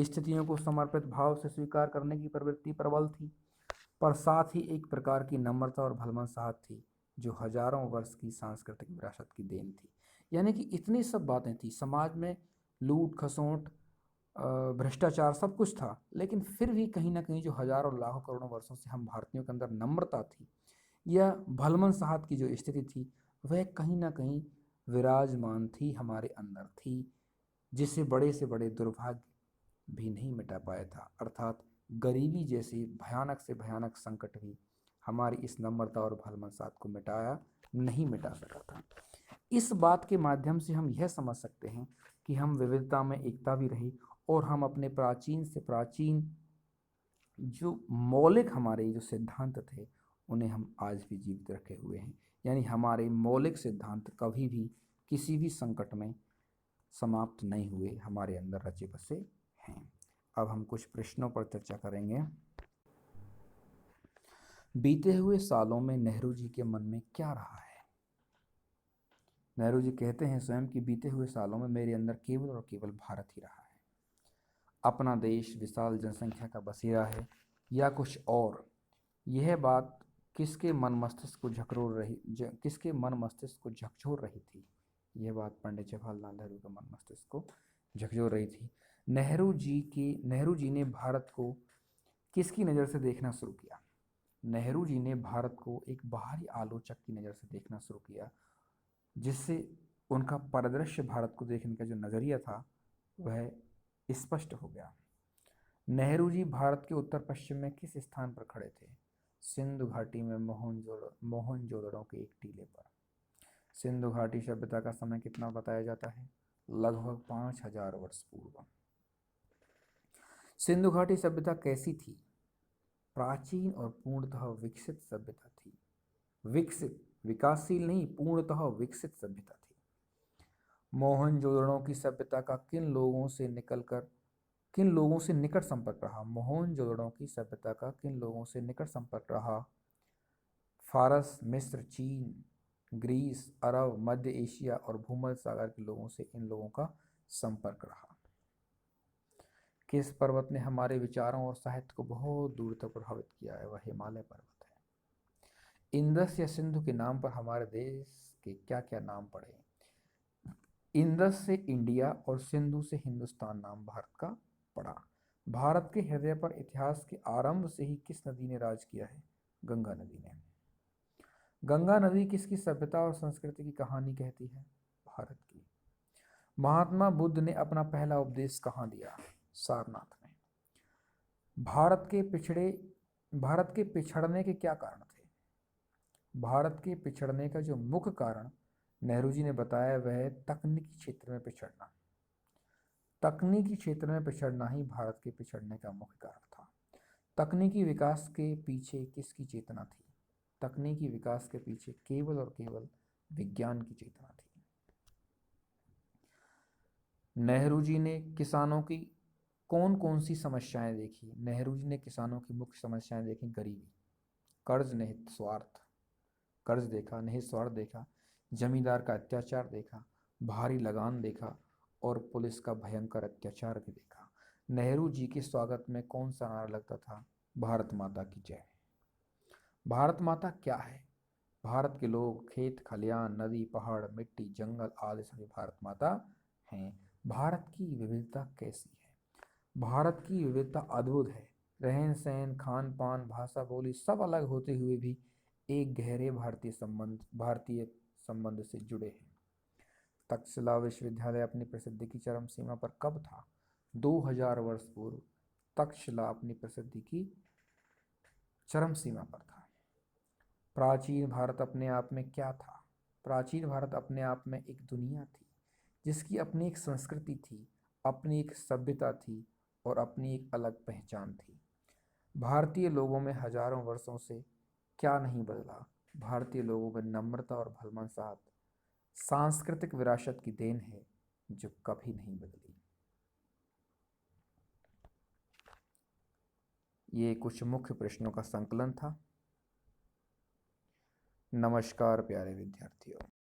स्थितियों को समर्पित भाव से स्वीकार करने की प्रवृत्ति प्रबल थी, पर साथ ही एक प्रकार की नम्रता और भलमनसाहत थी जो हजारों वर्ष की सांस्कृतिक विरासत की देन थी। यानी कि इतनी सब बातें थी समाज में, लूट खसोट, भ्रष्टाचार, सब कुछ था, लेकिन फिर भी कहीं ना कहीं जो हजारों लाखों करोड़ों वर्षों से हम भारतीयों के अंदर नम्रता थी या भलमनसाहत की जो स्थिति थी वह कहीं ना कहीं विराजमान थी, हमारे अंदर थी, जिसे बड़े से बड़े दुर्भाग्य भी नहीं मिटा पाया था। अर्थात गरीबी जैसी भयानक से भयानक संकट भी हमारी इस नम्रता और भलमनसाहत को नहीं मिटा सका था। इस बात के माध्यम से हम यह समझ सकते हैं कि हम विविधता में एकता भी रही और हम अपने प्राचीन से प्राचीन जो मौलिक हमारे जो सिद्धांत थे उन्हें हम आज भी जीवित रखे हुए हैं। यानी हमारे मौलिक सिद्धांत कभी भी किसी भी संकट में समाप्त नहीं हुए, हमारे अंदर रचे बसे हैं। अब हम कुछ प्रश्नों पर चर्चा करेंगे। बीते हुए सालों में नेहरू जी के मन में क्या रहा है? नेहरू जी कहते हैं स्वयं कि बीते हुए सालों में मेरे अंदर केवल और केवल भारत ही रहा है। अपना देश विशाल जनसंख्या का बसेरा है या कुछ और, यह बात किसके मन मस्तिष्क को झकझोर रही थी? यह बात पंडित जवाहरलाल नेहरू के मन मस्तिष्क को झकझोर रही थी। नेहरू जी ने भारत को किसकी नज़र से देखना शुरू किया? नेहरू जी ने भारत को एक बाहरी आलोचक की नज़र से देखना शुरू किया, जिससे उनका परिदृश्य भारत को देखने का जो नज़रिया था वह स्पष्ट हो गया। नेहरू जी भारत के उत्तर पश्चिम में किस स्थान पर खड़े थे? सिंधु घाटी में मोहनजोदड़ो के एक टीले पर। सिंधु घाटी सभ्यता का समय कितना बताया जाता है? लगभग 5000 वर्ष पूर्व। सिंधु घाटी सभ्यता कैसी थी? प्राचीन और पूर्णतः विकसित सभ्यता थी। विकसित, विकासशील नहीं, पूर्णतः विकसित सभ्यता थी। मोहनजोदड़ो की सभ्यता का किन लोगों से निकट संपर्क रहा? मोहनजोदड़ो की सभ्यता का किन लोगों से निकट संपर्क रहा? फारस, मिस्र, चीन, ग्रीस, अरब, मध्य एशिया और भूमध्य सागर के लोगों से इन लोगों का संपर्क रहा। किस पर्वत ने हमारे विचारों और साहित्य को बहुत दूर तक प्रभावित किया है? वह हिमालय पर्वत है। इंदस या सिंधु के नाम पर हमारे देश के क्या क्या नाम पड़े? इंदस से इंडिया और सिंधु से हिंदुस्तान नाम भारत का पड़ा। भारत के हृदय पर इतिहास के आरंभ से ही किस नदी ने राज किया है? गंगा नदी ने। गंगा नदी किसकी सभ्यता और संस्कृति की कहानी कहती है? भारत की। महात्मा बुद्ध ने अपना पहला उपदेश कहाँ दिया? सारनाथ में। भारत के पिछड़ने के क्या कारण थे? भारत के पिछड़ने का जो मुख्य कारण नेहरू जी ने बताया वह है तकनीकी क्षेत्र में पिछड़ना। तकनीकी क्षेत्र में पिछड़ना ही भारत के पिछड़ने का मुख्य कारण था। तकनीकी विकास के पीछे किसकी चेतना थी? तकनीकी विकास के पीछे केवल और केवल विज्ञान की चेतना थी। नेहरू जी ने किसानों की कौन कौन सी समस्याएं देखी? नेहरू जी ने किसानों की मुख्य समस्याएं देखी। गरीबी, कर्ज निहित स्वार्थ, कर्ज देखा, निहित स्वार्थ देखा, जमींदार का अत्याचार देखा, भारी लगान देखा और पुलिस का भयंकर अत्याचार भी देखा। नेहरू जी के स्वागत में कौन सा नारा लगता था? भारत माता की जय। भारत माता क्या है? भारत के लोग, खेत खलियान, नदी, पहाड़, मिट्टी, जंगल आदि सभी भारत माता हैं। भारत की विविधता कैसी है? भारत की विविधता अद्भुत है। रहन सहन, खान पान, भाषा, बोली सब अलग होते हुए भी एक गहरे भारतीय संबंध से जुड़े हैं। तक्षशिला विश्वविद्यालय अपनी प्रसिद्धि की चरम सीमा पर कब था? 2000 वर्ष पूर्व तक्षशिला अपनी प्रसिद्धि की चरम सीमा पर था। प्राचीन भारत अपने आप में क्या था? प्राचीन भारत अपने आप में एक दुनिया थी जिसकी अपनी एक संस्कृति थी, अपनी एक सभ्यता थी और अपनी एक अलग पहचान थी। भारतीय लोगों में हजारों वर्षों से क्या नहीं बदला? भारतीय लोगों में नम्रता और भलमनसाहत सांस्कृतिक विरासत की देन है जो कभी नहीं बदली। ये कुछ मुख्य प्रश्नों का संकलन था। नमस्कार प्यारे विद्यार्थियों।